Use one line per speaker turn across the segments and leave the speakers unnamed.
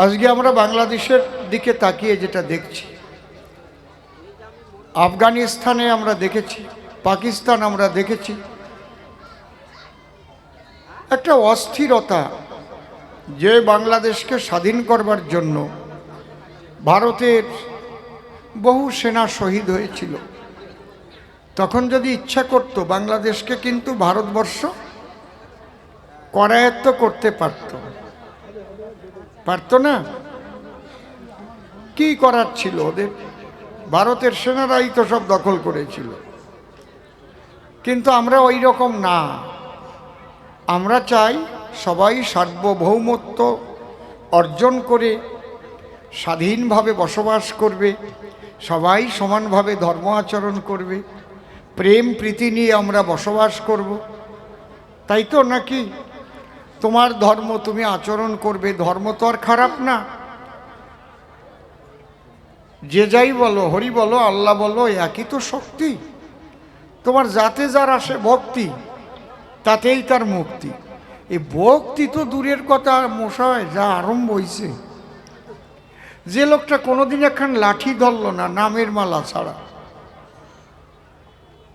আজকে আমরা বাংলাদেশের দিকে তাকিয়ে যেটা দেখছি, আফগানিস্তানে আমরা দেখেছি, পাকিস্তান আমরা দেখেছি, একটা অস্থিরতা যে বাংলাদেশকে স্বাধীন করবার জন্য ভারতের বহু সেনা শহীদ হয়েছিল। তখন যদি ইচ্ছা করত বাংলাদেশকে কিন্তু ভারতবর্ষ করায়ত্ত করতে পারত না। কি করার ছিল ওদের? ভারতের সেনারাই তো সব দখল করেছিল। কিন্তু আমরা ওই রকম না। আমরা চাই সবাই সার্বভৌমত্ব অর্জন করে স্বাধীনভাবে বসবাস করবে, সবাই সমানভাবে ধর্ম আচরণ করবে, প্রেম প্রীতি নিয়ে আমরা বসবাস করব। তাই তো নাকি? তোমার ধর্ম তুমি আচরণ করবে, ধর্ম তো আর খারাপ না। যে যাই বলো, হরি বলো, আল্লাহ বলো, একই তো শক্তি। তোমার যাতে যার আসে ভক্তি, তাতেই তার মুক্তি। এই ভক্তি তো দূরের কথা, মশায় যা আরম্ভ হয়েছে। যে লোকটা কোনোদিন একখান লাঠি ধরল না নামের মালা ছাড়া,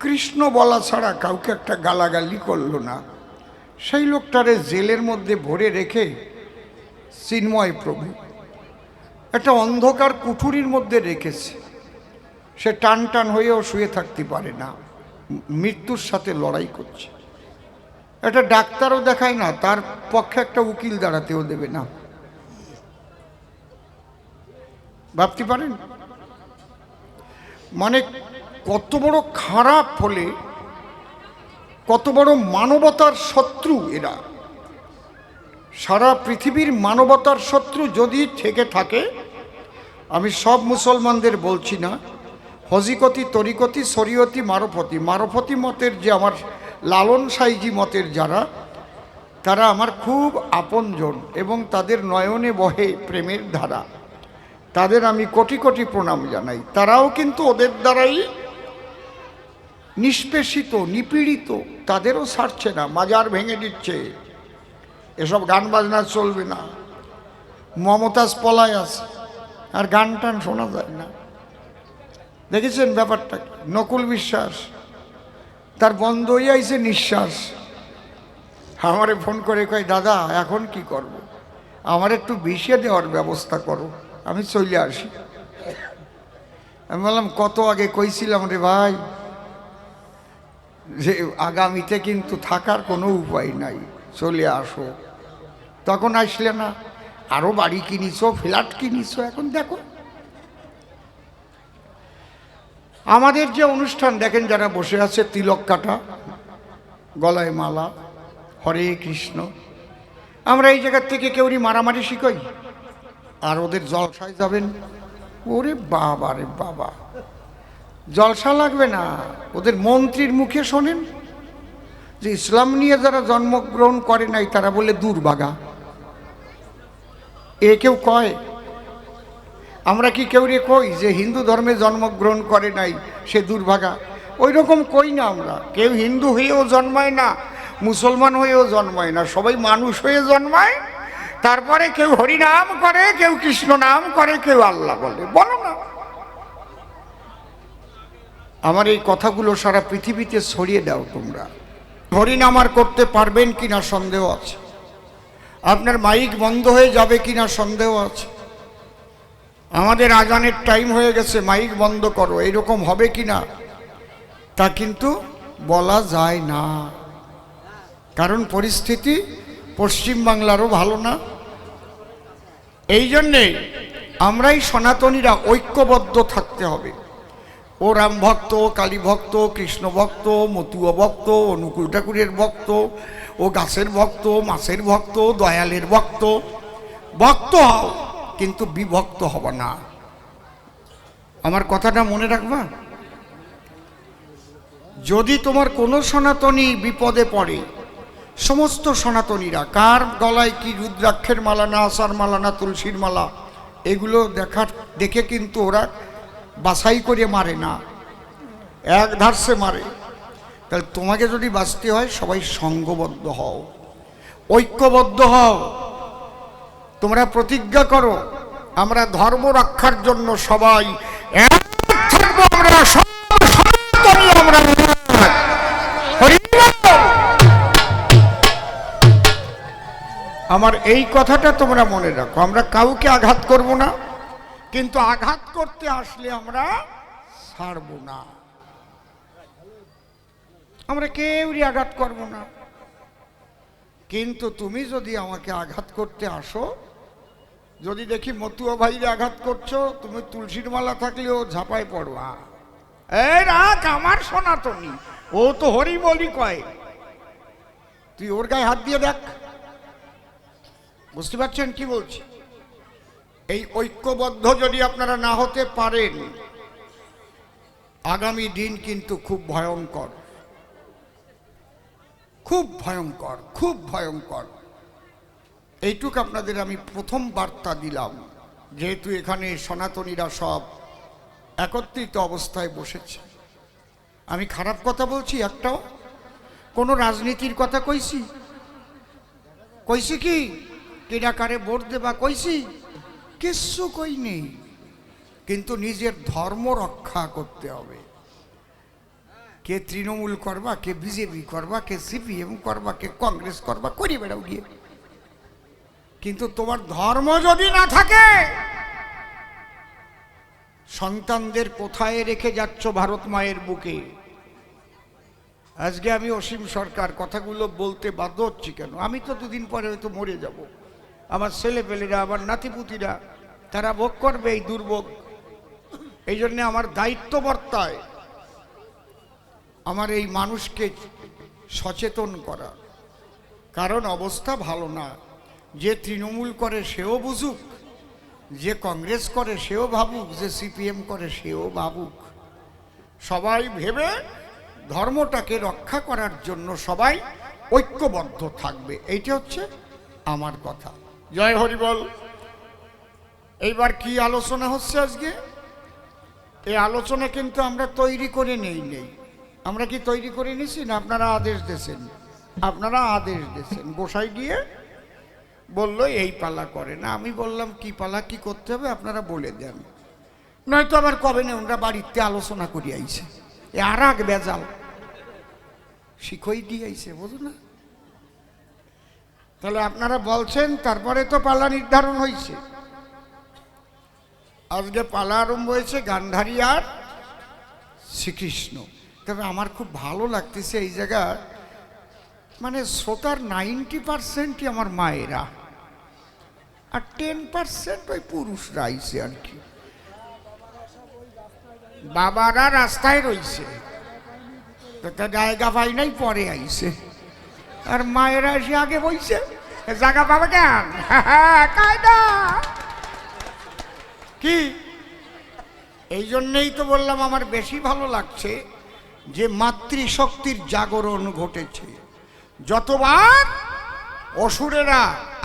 কৃষ্ণ বলা ছাড়া কাউকে একটা গালাগালি করলো না, সেই লোকটারে জেলের মধ্যে ভরে রেখে চিন্ময় প্রভু একটা অন্ধকার কুঠুরির মধ্যে রেখেছে। সে টান টান হয়েও শুয়ে থাকতে পারে না, মৃত্যুর সাথে লড়াই করছে। একটা ডাক্তারও দেখায় না, তার পক্ষে একটা উকিল দাঁড়াতেও দেবে না। ভাবতে পারেন মানে কত বড় খারাপ হলে, কত বড় মানবতার শত্রু এরা। সারা পৃথিবীর মানবতার শত্রু যদি থেকে থাকে, আমি সব মুসলমানদের বলছি না, হজিকতি, তরিকতি, শরীয়তি, মারফতি মতের যে আমার লালন সাইজি মতের যারা, তারা আমার খুব আপনজন এবং তাদের নয়নে বহে প্রেমের ধারা। তাদের আমি কোটি কোটি প্রণাম জানাই। তারাও কিন্তু ওদের দ্বারাই নিষ্পেষিত, নিপীড়িত। তাদেরও ছাড়ছে না, মাজার ভেঙে দিচ্ছে। এসব গান বাজনা চলবে না। মমতাজ পলায় আছে, আর গান টান শোনা যায় না। দেখেছেন ব্যাপারটা? নকুল বিশ্বাস তার বন্ধ হয়ে আইছে নিঃশ্বাস। আমারে ফোন করে কয়, দাদা এখন কি করব? আমার একটু বিষিয়ে দেওয়ার ব্যবস্থা করো, আমি চলে আসি। আমি বললাম, কত আগে কইছিলাম রে ভাই যে আগামীতে কিন্তু থাকার কোনো উপায় নাই, চলে আসো। তখন আসলে না। আরও বাড়ি কিনিছো, ফ্ল্যাট কিনিছো, এখন দেখো। আমাদের যে অনুষ্ঠান দেখেন, যারা বসে আছে তিলক কাটা, গলায় মালা, হরে কৃষ্ণ, আমরা এই জায়গার থেকে কেউরি মারামারি শিখাই। আর ওদের জলসায় যাবেন, ওরে বাবা রে বাবা, জলসা লাগবে না। ওদের মন্ত্রীর মুখে শোনেন যে ইসলাম নিয়ে যারা জন্মগ্রহণ করে নাই তারা বলে দুর্ভাগা। এ কেউ কয়? আমরা কি কেউ রে কই যে হিন্দু ধর্মে জন্মগ্রহণ করে নাই সে দুর্ভাগা? ওই রকম কই না আমরা। কেউ হিন্দু হয়েও জন্মায় না, মুসলমান হয়েও জন্মায় না, সবাই মানুষ হয়ে জন্মায়। তারপরে কেউ হরিনাম করে, কেউ কৃষ্ণ নাম করে, কেউ আল্লাহ বলে। বলো না। আমার এই কথাগুলো সারা পৃথিবীতে ছড়িয়ে দাও তোমরা। হরিনাম আর করতে পারবেন কিনা সন্দেহ আছে। আপনার মাইক বন্ধ হয়ে যাবে কিনা সন্দেহ আছে। আমাদের আজানের টাইম হয়ে গেছে, মাইক বন্ধ করো, এইরকম হবে কিনা তা কিন্তু বলা যায় না। কারণ পরিস্থিতি পশ্চিমবাংলারও ভালো না। এই জন্যে আমরাই সনাতনীরা ঐক্যবদ্ধ থাকতে হবে। ও রাম ভক্ত, কালী ভক্ত, কৃষ্ণ ভক্ত, মতুয়া ভক্ত, অনুকূল ঠাকুরের ভক্ত, ও গাছের ভক্ত, মাছের ভক্ত, দয়ালের ভক্ত। ভক্ত হও, কিন্তু বিভক্ত হব না। আমার কথাটা মনে রাখবা। যদি তোমার কোনো সনাতনী বিপদে পড়ে, সমস্ত সনাতনীরা কার গলায় কি রুদ্রাক্ষের মালা না, আশার মালা না, তুলসীর মালা, এগুলো দেখে কিন্তু ওরা বাছাই করে মারে না, এক ধারসে মারে। তাহলে তোমাকে যদি বাঁচতে হয় সবাই সঙ্গবদ্ধ হও, ঐক্যবদ্ধ হও, তোমরা প্রতিজ্ঞা করো, আমরা ধর্ম রক্ষার জন্য সবাই এক থাকবো, আমরা সনাতনী, আমরা হরি বল। আমার এই কথাটা তোমরা মনে রাখো, আমরা কাউকে আঘাত করব না, কিন্তু আঘাত করতে আসলে আমরা ছাড়ব না, আমরা কেউই আঘাত করব না। কিন্তু তুমি যদি আমাকে আঘাত করতে আসো, যদি দেখি মতুয়া ভাইরে আঘাত করছো, তুমি তুলসীর মালা থাকলেও ঝাঁপায় পড়বা, এই রাখ আমার সনাতনী, ও তো হরি বলি কয়, তুই ওর গায়ে হাত দিয়ে দেখ। বুঝতে পারছেন কি বলছি? এই ঐক্যবদ্ধ যদি আপনারা না হতে পারেন, আগামী দিন কিন্তু খুব ভয়ঙ্কর, খুব ভয়ঙ্কর, খুব ভয়ঙ্কর। এইটুকু আপনাদের আমি প্রথম বার্তা দিলাম, যেহেতু এখানে সনাতনীরা সব একত্রিত অবস্থায় বসেছে। আমি খারাপ কথা বলছি একটাও? কোনো রাজনীতির কথা কইছি? কইছি কি কেডা কারে ভোট দেবা কইছি? কিচ্ছু কই নেই। কিন্তু নিজের ধর্ম রক্ষা করতে হবে। কে তৃণমূল করবা, কে বিজেপি করবা, কে সিপিএম করবা, কে কংগ্রেস করবা, করি বেড়াও গিয়ে, কিন্তু তোমার ধর্ম যদি না থাকে, সন্তানদের কোথায় রেখে যাচ্ছ ভারত মায়ের বুকে? আজকে আমি অসীম সরকার কথাগুলো বলতে বাধ্য হচ্ছি কেন? আমি তো দুদিন পরে হয়তো মরে যাব, আমার ছেলেপেলেরা, আমার নাতিপুতিরা, তারা ভোগ করবে এই দুর্ভোগ। এই জন্যে আমার দায়িত্ব বর্তায় আমার এই মানুষকে সচেতন করা, কারণ অবস্থা ভালো না। যে তৃণমূল করে সেও বুঝুক, যে কংগ্রেস করে সেও ভাবুক, যে সিপিএম করে সেও ভাবুক। সবাই ভেবে ধর্মটাকে রক্ষা করার জন্য সবাই ঐক্যবদ্ধ থাকবে, এইটা হচ্ছে আমার কথা। জয় হরি বল। এইবার কি আলোচনা হচ্ছে আজকে? এই আলোচনা কিন্তু আমরা তৈরি করে নেই। আমরা কি তৈরি করে নিছি না আপনারা আদেশ দিয়েছেন? আপনারা আদেশ দিয়েছেন, গোসাই গিয়ে বললো এই পালা করে না। আমি বললাম কি পালা কি করতে হবে আপনারা বলে দেন, নয়তো আবার কবে না ওনারা বাড়িতে আলোচনা করি আইছে, এ আর এক বেজাল শিখই দিয়ে আইছে, বুঝো না? তাহলে আপনারা বলছেন, তারপরে তো পালা নির্ধারণ হয়েছে। আজকে পালা আরম্ভ হয়েছে গান্ধারী আর শ্রীকৃষ্ণ। তবে আমার খুব ভালো লাগতেছে এই জায়গা, মানে শ্রোতার 90% আমার মায়েরা, আর 10% ওই পুরুষরা আইছে আর কি। বাবারা রাস্তায় রইছে, তো জায়গা পাই নাই, পরে আইছে, আর মায়েরা এসে আগে বইছে, জায়গা পাবে কেন? কায়দা কি? এই জন্যেই তো বললাম আমার বেশি ভালো লাগছে যে মাতৃশক্তির জাগরণ ঘটেছে। যতবার অসুরেরা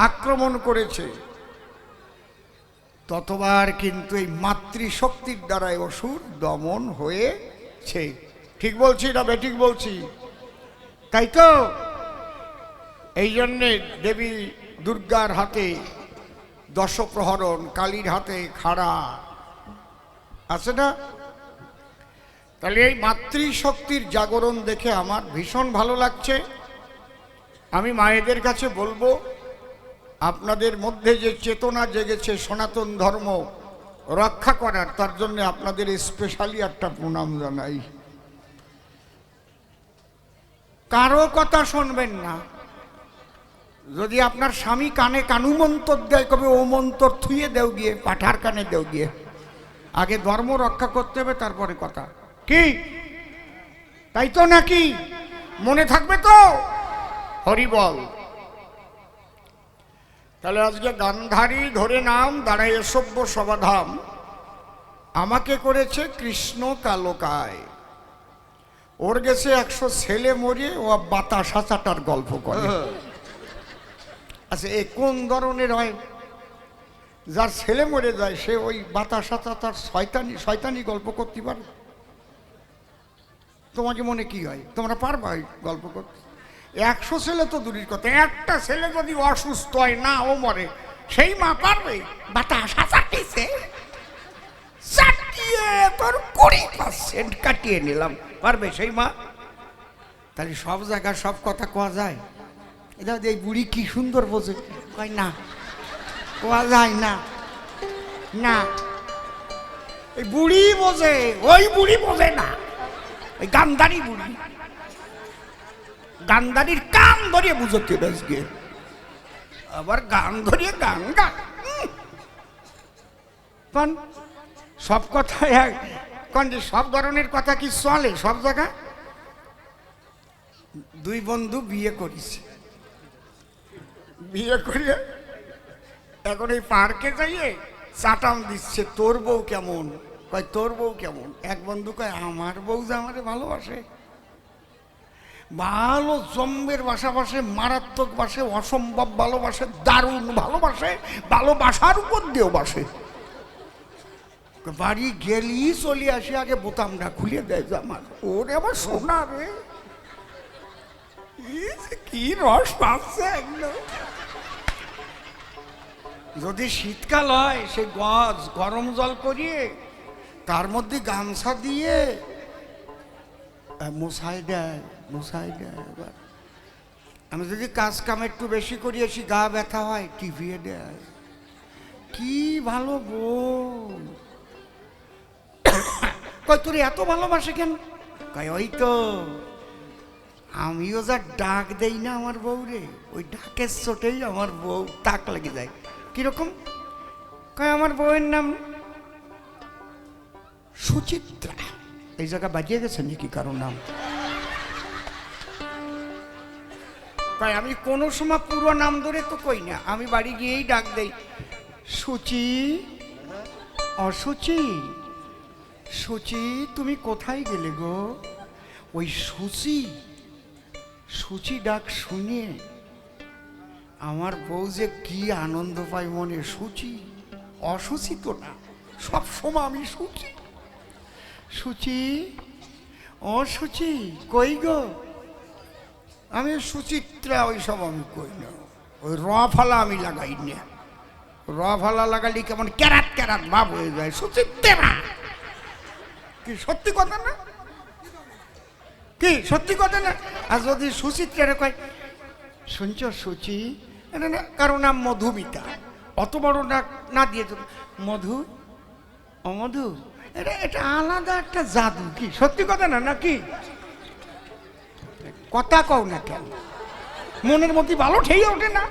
আক্রমণ করেছে, ততবার কিন্তু এই মাতৃশক্তির দ্বারাই অসুর দমন হয়েছে। ঠিক বলছি না বেঠিক বলছি? তাই তো এই জন্যে দেবী দুর্গার হাতে দশপ্রহরণ, কালীর হাতে খাড়া আছে না? তাহলে এই মাতৃশক্তির জাগরণ দেখে আমার ভীষণ ভালো লাগছে। আমি মায়েদের কাছে বলবো, আপনাদের মধ্যে যে চেতনা জেগেছে সনাতন ধর্ম রক্ষা করার, তার জন্য আপনাদের স্পেশালি একটা প্রণাম জানাই। কারো কথা শুনবেন না। যদি আপনার স্বামী কানে কানু মন্তর দেয়, কবে ও মন্তর থুয়ে দেও গিয়ে, পাঠার কানে দেও গিয়ে। আগে ধর্ম রক্ষা করতে হবে, তারপরে কথা। কি তাই তো নাকি? মনে থাকবে তো? হরি বল। তাহলে আজকে গান্ধারী ধরে নাম, দাঁড়ায় সভ্য সবাধাম। আমাকে করেছে কৃষ্ণ কালকায়। ওর গেছে 100 ছেলে মরিয়ে, ও বাতাসা চাটার গল্প করে। আচ্ছা, এ কোন ধরনের হয়? যার ছেলে মরে যায় সে ওই বাতাসা চাটার শয়তানি গল্প করতে পারে? তোমাকে মনে কি হয়, তোমরা পারবা ওই গল্প করতে? 100 ছেলে তো দূরের কথা, একটা ছেলে যদি অসুস্থ হয়, না ও মরে, সেই মা পারবে? বাতাস চাটিয়েছে, চাটিয়ে তোর 20% কাটিয়ে নিলাম, পারবে সেই মা? তাহলে সব জায়গায় সব কথা কোয়া যায়? এটা এই বুড়ি কি সুন্দর বোঝে, কয় না কোয়া যায় না। না, এই বুড়ি বোঝে, ওই বুড়ি বোঝে না, ওই গান্ধারী বুড়ি। গান্ধারীর কান ধরিয়ে বুঝতে আজকে, আবার গান ধরিয়ে গান গান। কোন সব কথা কোন যে সব ধরনের কথা কি চলে সব জায়গায়? দুই বন্ধু বিয়ে করেছে, বিয়ে করিয়ে এখন এই পার্কে যাইয়ে চাটাম দিচ্ছে, তোর বউ কেমন? কয় তোর বউ কেমন? এক বন্ধু কয় আমার বউ যে আমারে ভালোবাসে, ভালো জম্বের বাসাবাসে, মারাত্মক বাসে, অসম্ভব ভালোবাসে, দারুণ ভালোবাসে, ভালোবাসার উপর দিয়েও বাসে। বাড়ি গেলি চলে আসি, আগে বোতামটা খুলে দেয় জামার। ওরে আমার সোনা রে, কি রস পাচ্ছে একদম। যদি শীতকাল হয় সে গরম জল করিয়ে তার মধ্যে গামছা দিয়ে মশাই দেয়, মশাই দেয়। এবার আমি যদি কাজ কাম একটু বেশি করি আসি, গা ব্যথা হয়, টিভিয়ে দেয়। কি ভালো বউ। কয় তোর এত ভালোবাসে কেন? কয় ওই তো আমিও যা ডাক দেই না আমার বউ রে, ওই ডাকের চোটেই আমার বউ তাক লেগে যায়। কিরকম? কয় আমার বউয়ের নাম সুচিত্রা। এই জায়গা বাজিয়ে গেছে নাকি কারো নাম? কয় আমি কোনো সময় পুরো নাম ধরে তো কই না, আমি বাড়ি গিয়েই ডাক দেই, সুচি, অসুচি, সুচি তুমি কোথায় গেলে গো? ওই সুচি, সুচি ডাক শুনে আমার বউ যে কি আনন্দ পায় মনে। সুচি, অসুচি তো না, সব সময় আমি সুচি, সুচি, ও সুচি কই গো? আমি সুচিত্রা, ওই সব আমি কই না। ওই র ফালা আমি লাগাই না, র ফালা লাগালি কেমন ক্যারাত ক্যারাত ভাব হয়ে যায়। সুচিত্রা কি সত্যি কথা না? কি সত্যি কথা না? আর যদি সুচিত্রা কয় শুনছ সুচি, কারো নাম মধুমিতা, অত বড় ডাক না দিয়ে মধু, ও মধু, এটা এটা আলাদা একটা জাদু। কি সত্যি কথা না নাকি? কথা কও না কেন? মনের মধ্যে ভালো ঠেয়ে ওঠে না?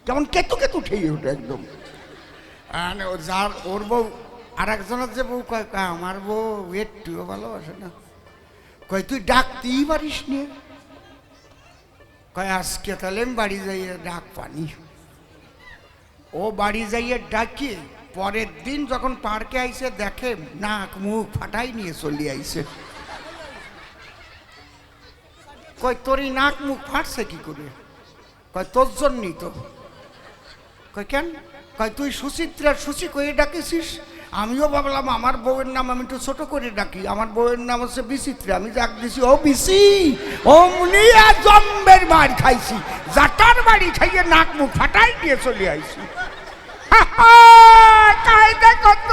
যেমন কেতু কেতু ঠেয়ে ওঠে একদম। যার ওর বউ আর একজনের যে বউ কয়, আমার বউ একটুও ভালোবাসে না। কয় তুই ডাকতেই পারিস নি? কয় আজকে তাহলে আমি বাড়ি যাইয়ে ডাক পানি। ও বাড়ি যাইয়ে ডাকি, পরের দিন যখন পার্কে আইসে দেখে নাক মুখ ফাটাই নিয়ে চলে আইসে। কয় তোর এই নাক মুখ ফাটছে কি করে? কয় তোর জন্যই তো। কয় কেন? কয় তুই সুচিত্রা সুচি করে ডাকেছিস, আমিও ভাবলাম আমার বউয়ের নাম আমি একটু ছোট করে ডাকি, আমার বউয়ের নাম হচ্ছে বিচিত্রা, আমি ডাক দিছি ও বিসি। অমনি জম্বের বাড়ি খাইছি, জাটার বাড়ি খাইয়ে নাক মুখ ফাটাই দিয়ে চলে আইছি। কায়দা কত!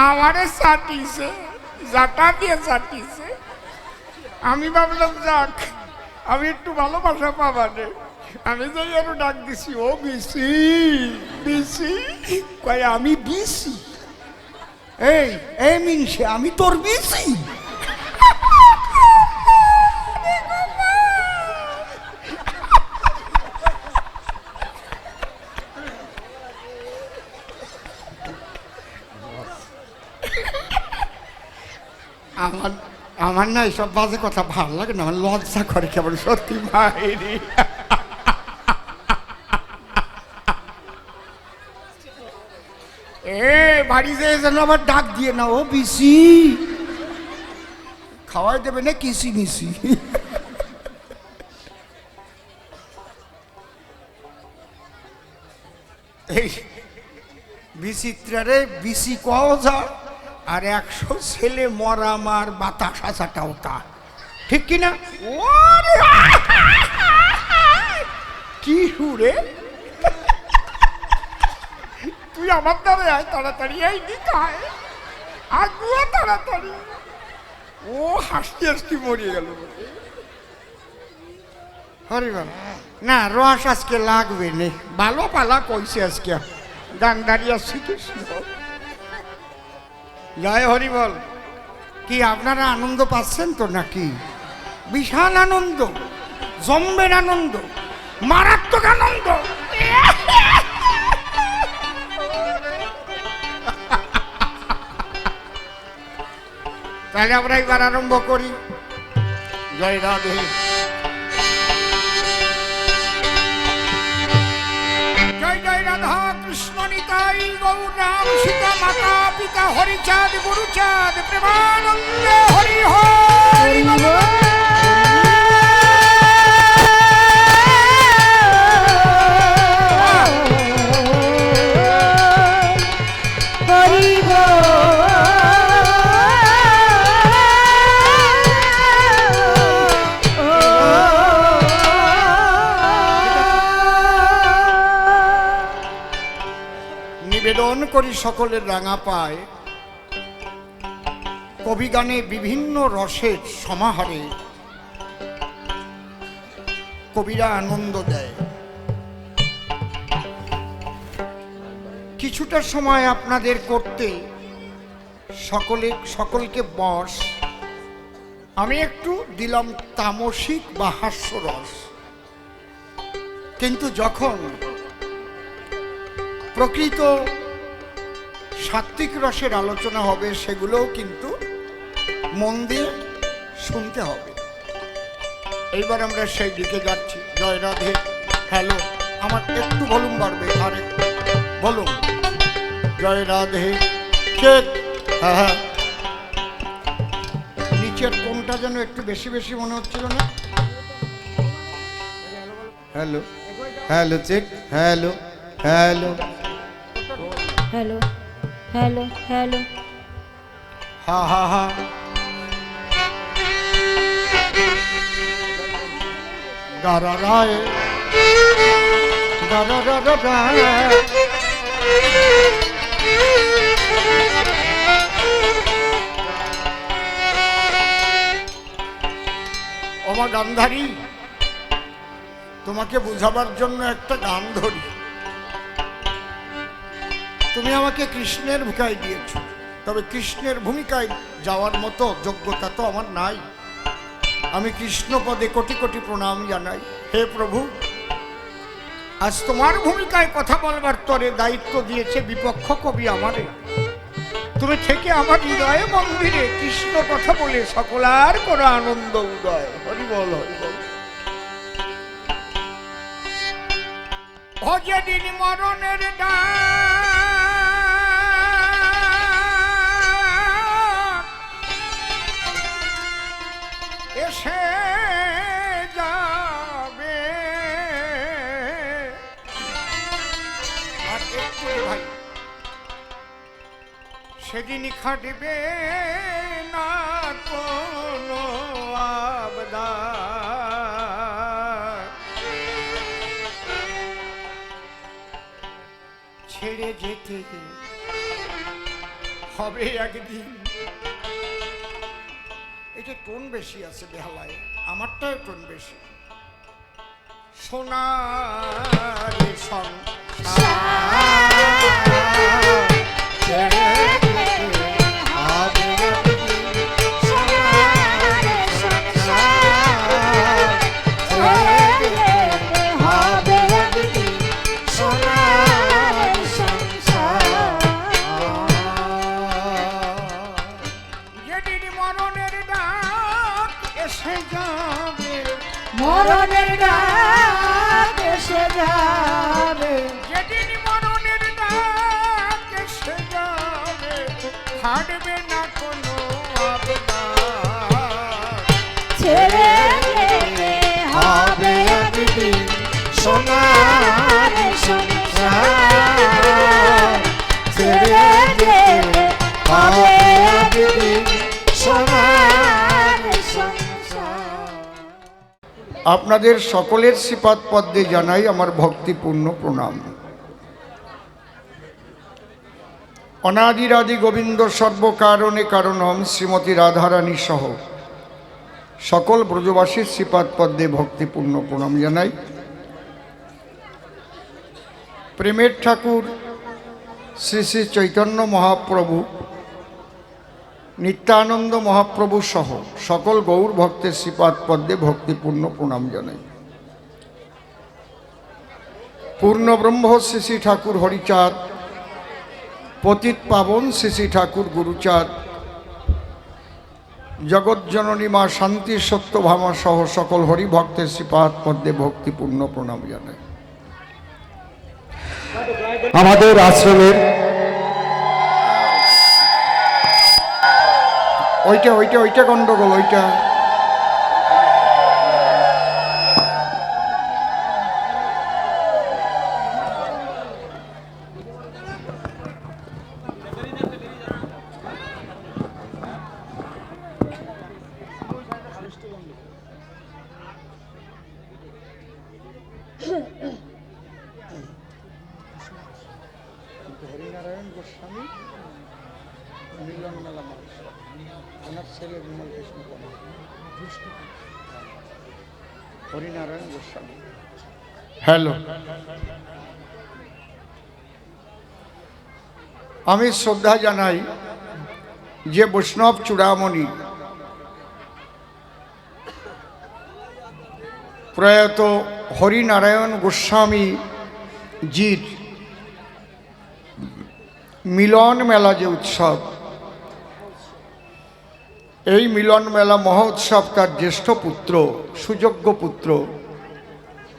আমারে চাটিছে, জাটা দিয়ে চাটিছে। আমি ভাবলাম যাক আমি একটু ভালোবাসা পাবানে, আমি যাই আরো ডাক দিছি ও বিসি, বিসি। কয় আমি বিসি? এই এই মিনসে আমি তোর বিসি? আমার না এইসব বাজে কথা ভালো লাগে না, আমার লজ্জা করে কেমন। সত্যি মায়েরি এ বাড়ি যেয়ে যেন আবার ডাক দিয়ে না ও বিসি, খাওয়াই দেবে না কিসি মিসি। এই বিচিত্রারে বিসি কও যা, আর 100 ছেলে মরা মার বাতাস আসাটাও তা। ঠিক কিনা?
কি হুরে, তুই আমার দ্বারা আয় তাড়াতাড়ি, এই দিকায় আগুয়া তাড়াতাড়ি। ও হাসতে হাসতে মরিয়ে গেল।
হরিবল না, রস আজকে লাগবে নে।
ভালো পালা কইছে আজকে, গান দাঁড়িয়ে শ্রীকৃষ্ণ।
জয় হরিবল। কি আপনারা আনন্দ পাচ্ছেন তো নাকি? বিশাল আনন্দ, জম্বের আনন্দ, মারাত্মক আনন্দ। তাহলে আমরা এবার আরম্ভ করি। জয় রাধে।
জয় জয় রাধা কৃষ্ণ নিতাই গৌর রাম সীতা মাতা পিতা হরিচাঁদ গুরুচাঁদ প্রেমানন্দে হরি হরি বল।
নিবেদন করি সকলের রাঙা পায়, কবি গানে বিভিন্ন রসের সমাহারে কবিরা আনন্দ দেয়। কিছুটা সময় আপনাদের করতে সকলকে বস, আমি একটু দিলাম তামসিক বা হাস্যরস। কিন্তু যখন প্রকৃত সাত্ত্বিক রসের আলোচনা হবে, সেগুলোও কিন্তু মন দিয়ে শুনতে হবে। এইবার আমরা সেই দিকে যাচ্ছি। জয় রাধে। হ্যালো, আমার একটু ভলিউম বাড়বে, আর একটু ভলিউম। জয় রাধে। চেক। হ্যাঁ হ্যাঁ, নিচের কোনটা যেন একটু বেশি বেশি মনে হচ্ছিল না? Hello hello, check. Hello hello
hello hello hello.
হা হা হা। গারা রায় গারা রা রায়। ওমা গান্ধারী, তোমাকে বুঝাবার জন্য একটা গান ধরি। তুমি আমাকে কৃষ্ণের ভূমিকায় দিয়েছ, তবে কৃষ্ণের ভূমিকায় যাওয়ার মতো যোগ্যতা তো আমার নাই। আমি কৃষ্ণ পদে কোটি কোটি প্রণাম জানাই। হে প্রভু, আজ তোমার ভূমিকায় কথা বলবার তরে দায়িত্ব দিয়েছে বিপক্ষ কবি আমারে। তুমি থেকে আমার হৃদয়ে মন্দিরে কৃষ্ণ কথা বলে সকলার করো আনন্দ উদয়। হরি বল হরি বল।
ও যেদিন মরণের ডাক এসে যাবে,
আর একটু ভাই, সেদিনই খাটবে না কোনো আবদার। ছেড়ে যেতে হবে একদিন। এটা টোন বেশি আছে বেহালায়, আমারটাও টোন বেশি। সোনার
মরণের ডাক এসে যাবে,
যেদিন মরণের ডাক এসে যাবে, হাঁটবে না কোনো আবদার।
ছেড়ে যেতে হবে একদিন সোনার সংসার। ছেড়ে যেতে হবে একদিন সোনার সংসার।
আপনাদের সকলের শ্রীপাদ পদ্মে জানাই আমার ভক্তিপূর্ণ প্রণাম। অনাদিরাদি গোবিন্দ সর্বকারণে কারণম শ্রীমতী রাধারানী সহ সকল ব্রজবাসীর শ্রীপাদ পদ্মে ভক্তিপূর্ণ প্রণাম জানাই। প্রেমের ঠাকুর শ্রী শ্রী চৈতন্য মহাপ্রভু, নিত্যানন্দ মহাপ্রভু সহ সকল গৌর ভক্তের শ্রীপাদ পদ্মে ভক্তিপূর্ণ প্রণাম জানাই। পূর্ণ ব্রহ্ম শ্রী শ্রী ঠাকুর হরিচাঁদ, পতিত পাবন শ্রী শ্রী ঠাকুর গুরুচাঁদ, জগজ্জননী মা শান্তি সত্যভামা সহ সকল হরিভক্তের শ্রীপাদ পদ্মে ভক্তিপূর্ণ প্রণাম জানাই।
আমাদের আশ্রমের
ওইটা গন্ডগোল, ওইটা হরিনারায়ণ গোস্বামী মিলন মেলা মানুষ, ওনার ছেলে বিমল কৃষ্ণ হরিনারায়ণ গোস্বামী। হ্যালো, আমি শ্রদ্ধা জানাই যে বৈষ্ণব চূড়ামণি প্রয়াত হরিনারায়ণ গোস্বামী জির মিলন মেলা যে উৎসব, এই মিলন মেলা মহোৎসব তার জ্যেষ্ঠ পুত্র, সুযোগ্য পুত্র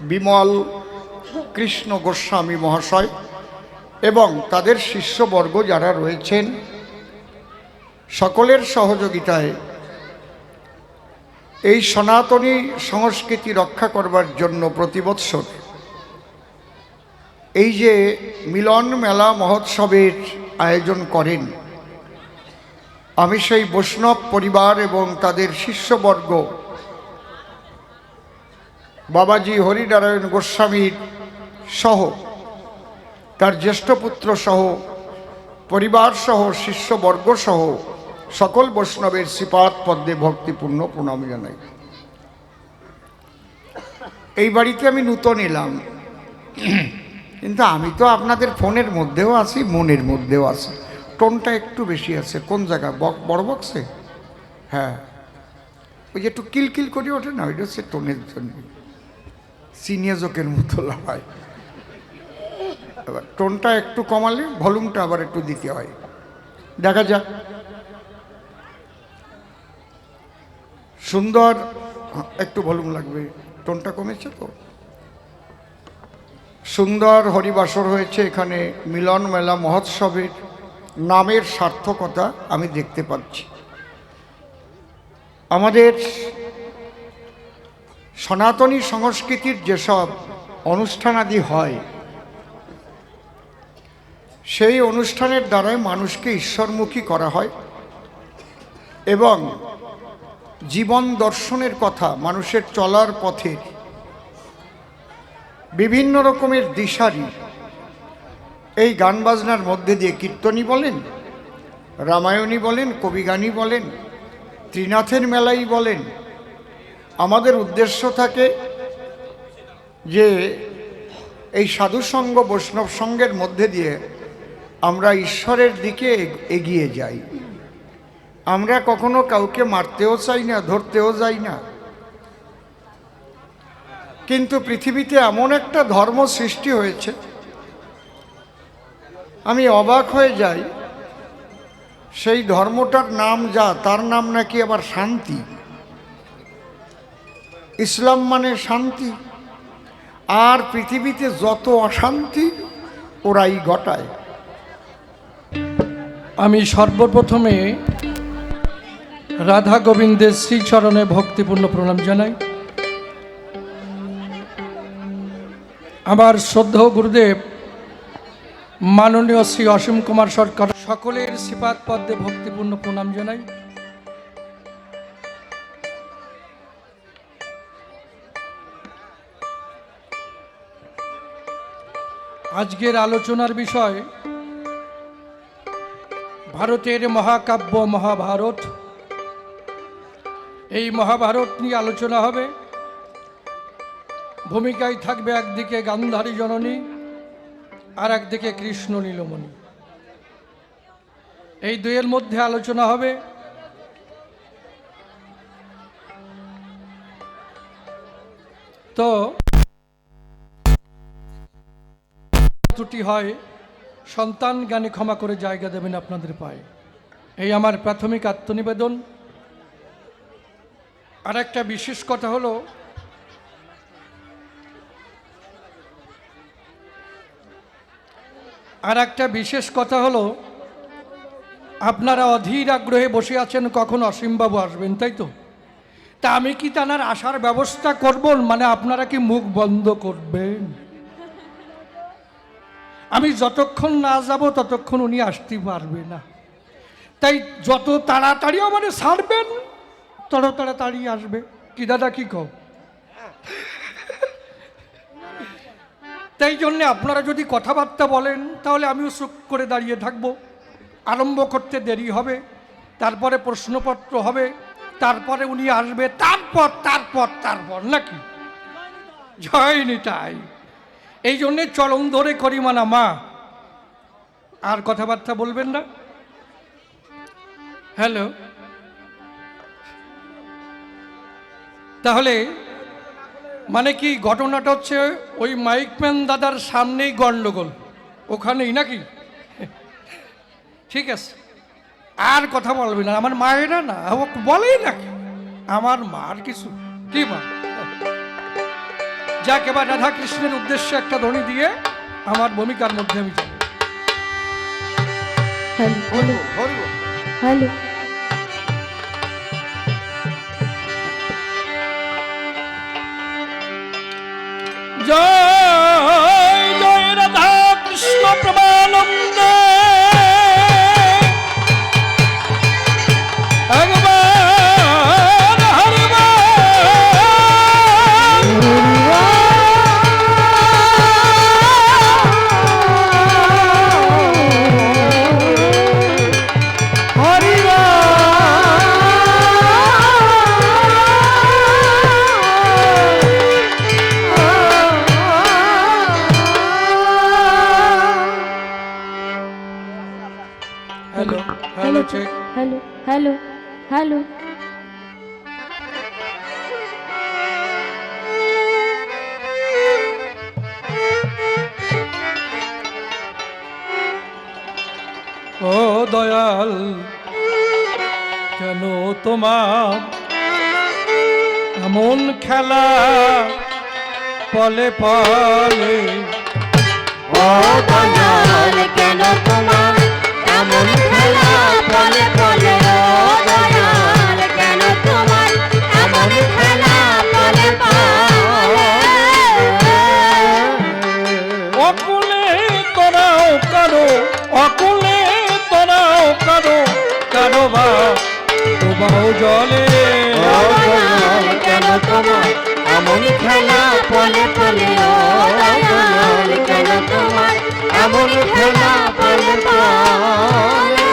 বিমল কৃষ্ণ গোস্বামী মহাশয় এবং তাদের শিষ্যবর্গ যারা রয়েছেন সকলের সহযোগিতায় এই সনাতনী সংস্কৃতি রক্ষা করবার জন্য প্রতি বৎসর এই যে মিলন মেলা মহোৎসবের আয়োজন করেন। আমি সেই বৈষ্ণব পরিবার এবং তাদের শিষ্যবর্গ বাবাজি হরিনারায়ণ গোস্বামীর সহ তার জ্যেষ্ঠ পুত্র সহ পরিবার সহ শিষ্যবর্গ সহ সকল বৈষ্ণবের শ্রীপাদ পদ্মে ভক্তিপূর্ণ প্রণাম জানাই। এই বাড়িতে আমি নূতন এলাম, কিন্তু আমি তো আপনাদের ফোনের মধ্যেও আছি, মনের মধ্যেও আছি। টোনটা একটু বেশি আছে। কোন জায়গা? বড় বক্সে? হ্যাঁ, ওই যে একটু কিলকিল করে ওঠে না, ওইটা হচ্ছে টোনের জন্য, সিনিয়জকের মতো হয়। এবার টোনটা একটু কমালে ভলিউমটা আবার একটু দিতে হয়। দেখা যাক। সুন্দর, একটু ভলিউম লাগবে, টোনটা কমেছে তো। সুন্দর হরিবাসর হয়েছে এখানে। মিলন মেলা মহোৎসবের নামের সার্থকতা আমি দেখতে পাচ্ছি। আমাদের সনাতনী সংস্কৃতির যেসব অনুষ্ঠানাদি হয় সেই অনুষ্ঠানের দ্বারাই মানুষকে ঈশ্বরমুখী করা হয় এবং জীবন দর্শনের কথা, মানুষের চলার পথের বিভিন্ন রকমের দিশারি এই গান বাজনার মধ্যে দিয়ে, কীর্তনী বলেন, রামায়ণী বলেন, কবিগানী বলেন, ত্রিনাথের মেলাই বলেন, আমাদের উদ্দেশ্য থাকে যে এই সাধুসঙ্গ বৈষ্ণব সঙ্গের মধ্যে দিয়ে আমরা ঈশ্বরের দিকে এগিয়ে যাই। আমরা কখনো কাউকে মারতেও চাই না, ধরতেও যাই না, কিন্তু পৃথিবীতে এমন একটা ধর্ম সৃষ্টি হয়েছে, আমি অবাক হয়ে যাই। সেই ধর্মটার নাম যা, তার নাম নাকি আবার শান্তি। ইসলাম মানে শান্তি, আর পৃথিবীতে যত অশান্তি ওরাই ঘটায়।
আমি সর্বপ্রথমে রাধা গোবিন্দের শ্রীচরণে ভক্তিপূর্ণ প্রণাম জানাই। আমার শ্রদ্ধেয় গুরুদেব মাননীয় শ্রী অসীম কুমার সরকার সকলের শ্রীপাদ পদ্মে ভক্তিপূর্ণ প্রণাম জানাই। আজকের আলোচনার বিষয় ভারতের মহাকাব্য মহাভারত। এই মহাভারত নিয়ে আলোচনা হবে। ভূমিকায় থাকবে একদিকে গান্ধারী জননী আর একদিকে কৃষ্ণ নীলমণি। এই দুয়ের মধ্যে আলোচনা হবে। তো ত্রুটি হয় সন্তান জ্ঞানে ক্ষমা করে জায়গা দেবেন আপনাদের পায়ে, এই আমার প্রাথমিক আত্মনিবেদন। আর একটা বিশেষ কথা হলো, আপনারা অধীর আগ্রহে বসে আছেন কখন অসীমবাবু আসবেন, তাই তো? তা আমি কি তার আসার ব্যবস্থা করব, মানে আপনারা কি মুখ বন্ধ করবেন? আমি যতক্ষণ না যাব ততক্ষণ উনি আসতে পারবে না। তাই যত তাড়াতাড়ি আমাদের ছাড়বেন তত তাড়াতাড়ি আসবে। কি দাদা, কি কও? তাই জন্যে আপনারা যদি কথাবার্তা বলেন তাহলে আমিও চুপ করে দাঁড়িয়ে থাকবো। আরম্ভ করতে দেরি হবে, তারপরে প্রশ্নপত্র হবে, তারপরে উনি আসবে, তারপর নাকি? জয় নিতাই। এই জন্যে চরণ ধরে করি মানা মা। আর কথাবার্তা বলবেন না? হ্যালো। তাহলে মানে কি ঘটনাটা হচ্ছে, ওই মাইকম্যান দাদার সামনেই গন্ডগোল, ওখানেই নাকি? ঠিক আছে, আর কথা বলবি না। আমার মায়েরা না বলেই নাকি আমার মার কিছু কি মা। যাক, এবার রাধা কৃষ্ণের উদ্দেশ্যে একটা ধ্বনি দিয়ে আমার ভূমিকার মধ্যে আমি যাব।
হ্যালো।
জয় জয় রাধা কৃষ্ণ প্রমানন্দে।
হ্যালো।
ও দয়াল, কেন তোমার এমন খেলা পলে পলে?
ও দয়াল, কেন তোমার এমন খেলা পলে পলে? ও দয়াল, কেন তোমার এমন খেলা পলে পলে?
অকুলে তোরাও কারো, অকুলে তোরাও কারো, কারো বা তোমাও জলে।
ও দয়াল, কেন তোমার এমন খেলা পলে পলে? ও দয়াল, কেন তোমার এমন খেলা পলে পলে?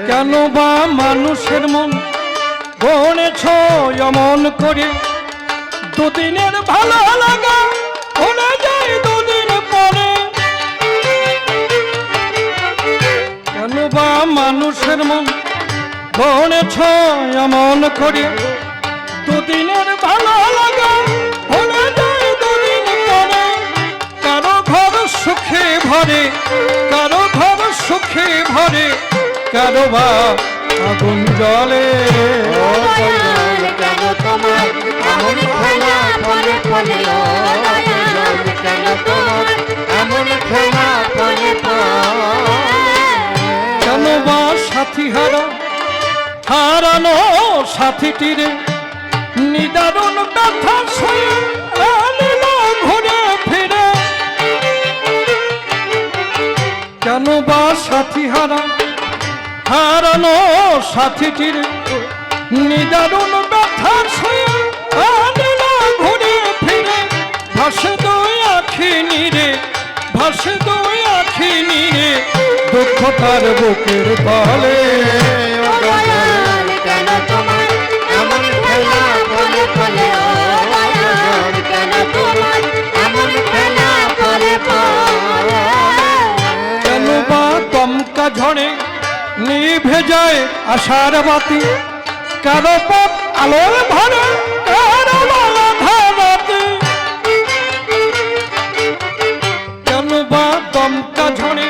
কেন বা মানুষের মন গড়েছ এমন করে? দুদিনের ভালো লাগা ভুলে যায় দুদিন পরে। কেন বা মানুষের মন গড়েছ এমন করে? দুদিনের ভালো লাগা ভুলে যায় দুদিন পরে। কারো ঘর সুখে ভরে, কারো ঘর সুখে ভরে, কারো বা আগুন জলে।
ও দয়াল, কেন তোমার এমন খেলা পলে পলে? ও দয়াল, কেন তোমার এমন খেলা পলে পলে?
কেন বা সাথী হারানো সাথীটিরে নিদারুণ ব্যথা সয়ে আনিল ঘুরে ফিরে? কেন বা সাথী হারানো সাথীটিরে নিদারুণ ব্যথা সয়ে আনিল ঘুরে ফিরে? ভাসে দুই আখি নিরে হাসে দুই আখি নিয়ে দুঃখ তার বুকের তলে।
ও দয়াল কেন তোমার এমন খেলা পলে পলে, ও দয়াল কেন তোমার এমন খেলা পলে পলে।
কেন বা দমকা ঝড়ে নিভে যায় আশার বাতি, কারো পথ আলোর ভরে কারো বাধা রাতে। কেন বা দমকা ঝড়ে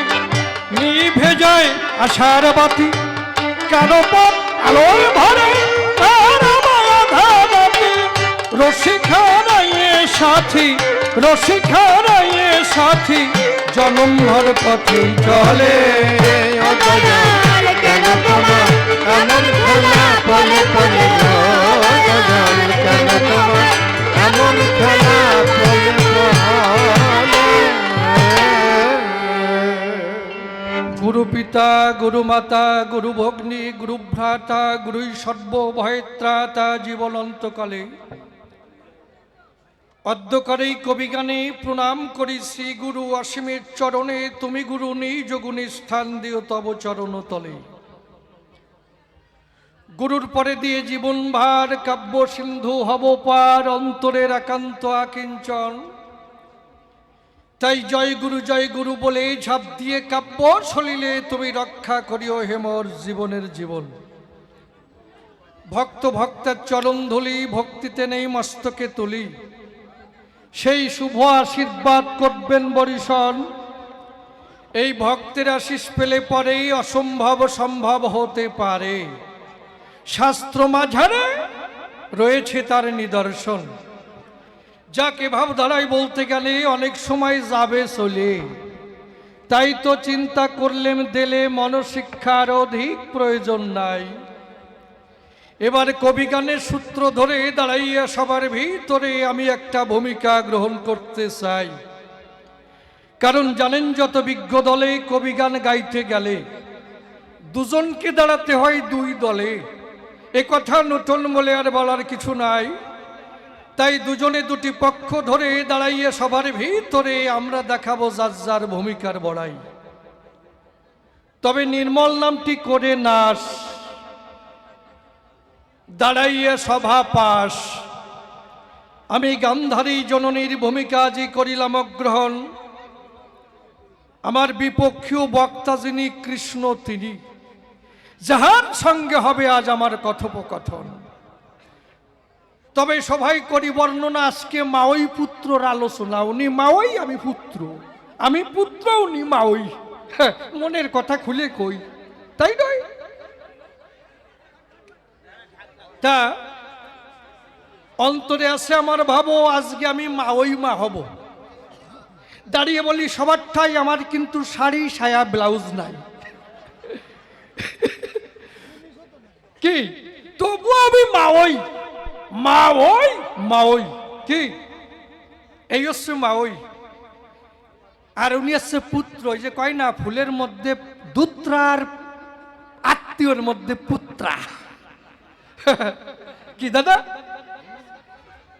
নিভে যায় আশার বাতি, কারো পথ আলোর ভরে কারো বাধা রাতে। রসিখারাইয়ে সাথী, রসিখারাইয়ে সাথী, জনম ভর পথে চলে।
ও দয়াল কেন তোমার এমন খেলা পলে পলে, ও দয়াল কেন তোমার এমন খেলা পলে পলে।
গুরু পিতা, গুরু মাতা, গুরু ভগ্নী, গুরু ভ্রাতা, গুরুই সর্বভয়ত্রাতা। জীবন অন্তকালে অদ্যকারেই কবিগানে প্রণাম করি শ্রী গুরু অসীমের চরণে। তুমি গুরু নিজ গুণে স্থান দিও তব চরণ তলে। গুরুর পরে দিয়ে জীবন ভার কাব্য সিন্ধু হব পার, অন্তরের একান্ত আকিঞ্চন। তাই জয় গুরু বলে ঝাঁপ দিয়ে কাব্য সলিলে তুমি রক্ষা করিও হেমর জীবনের জীবন। ভক্ত ভক্তের চরণ ধুলি, ভক্তিতে নেই মস্তকে তুলি। সেই শুভ আশীর্বাদ করবেন বরিশন। এই ভক্তের আশিস পেলে পরেই অসম্ভব সম্ভব হতে পারে। শাস্ত্র মাঝারে রয়েছে তার নিদর্শন। যাকে ভাবধারায় বলতে গেলে অনেক সময় যাবে চলে। তাই তো চিন্তা করলেম দিলে মনশিক্ষার অধিক প্রয়োজন নাই। এবার কবিগানের সূত্র ধরে দাঁড়াইয়া সবার ভিতরে আমি একটা ভূমিকা গ্রহণ করতে চাই। কারণ জানেন যত বিজ্ঞ দলে কবিগান গাইতে গেলে দুজনকে দাঁড়াতে হয় দুই দলে। এ কথা নতুন বলে আর বলার কিছু নাই। তাই দুজনে দুটি পক্ষ ধরে দাঁড়াইয়া সবার ভিতরে আমরা দেখাবো যার যার ভূমিকার বড়াই। তবে নির্মল নামটি করে নাশ, দাঁড়াইয়া সভা পাশ। আমি গান্ধারী জননীর ভূমিকা আজই করিলাম গ্রহণ। আমার বিপক্ষীয় বক্তা যিনি কৃষ্ণ, তিনি যাহার সঙ্গে হবে আজ আমার কথোপকথন। তবে সবাই করি বর্ণনা আজকে মাওই পুত্রর আলোচনা। উনি মাওই, আমি পুত্র। আমি পুত্র, উনি মাওই। মনের কথা খুলে কই, তাই নয়? তা অন্তরে আছে আমার ভাবো আজকে আমি মাওই মা হব। দাঁড়িয়ে বলি সবারটাই, আমার কিন্তু শাড়ি সায়া ব্লাউজ নাই। কি তবু আমি মাওই, মাওই মাওই। কি এই হচ্ছে মাওই। আর উনি হচ্ছে পুত্র। ওই যে কয় না ফুলের মধ্যে দুত্রার, আত্মীয়র মধ্যে পুত্রা। কি দাদা?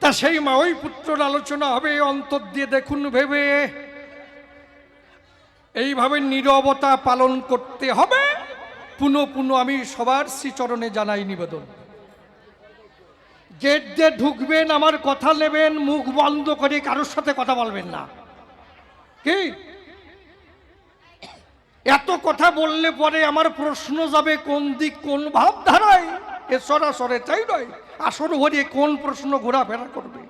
তা সেই মাওই পুত্রের আলোচনা হবে। অন্তর দিয়ে দেখুন ভেবে, এইভাবে নীরবতা পালন করতে হবে। পুনঃ পুনঃ আমি সবার শ্রীচরণে জানাই নিবেদন। গেট দিয়ে ঢুকবেন, আমার কথা নেবেন, মুখ বন্ধ করে কারোর সাথে কথা বলবেন না। কি এত কথা বললে পরে আমার প্রশ্ন যাবে কোন দিক, কোন ভাবধারায়? এ সরাসরি তাই নয়, আসর ভরিয়ে কোন প্রশ্ন ঘোরাফেরা করবে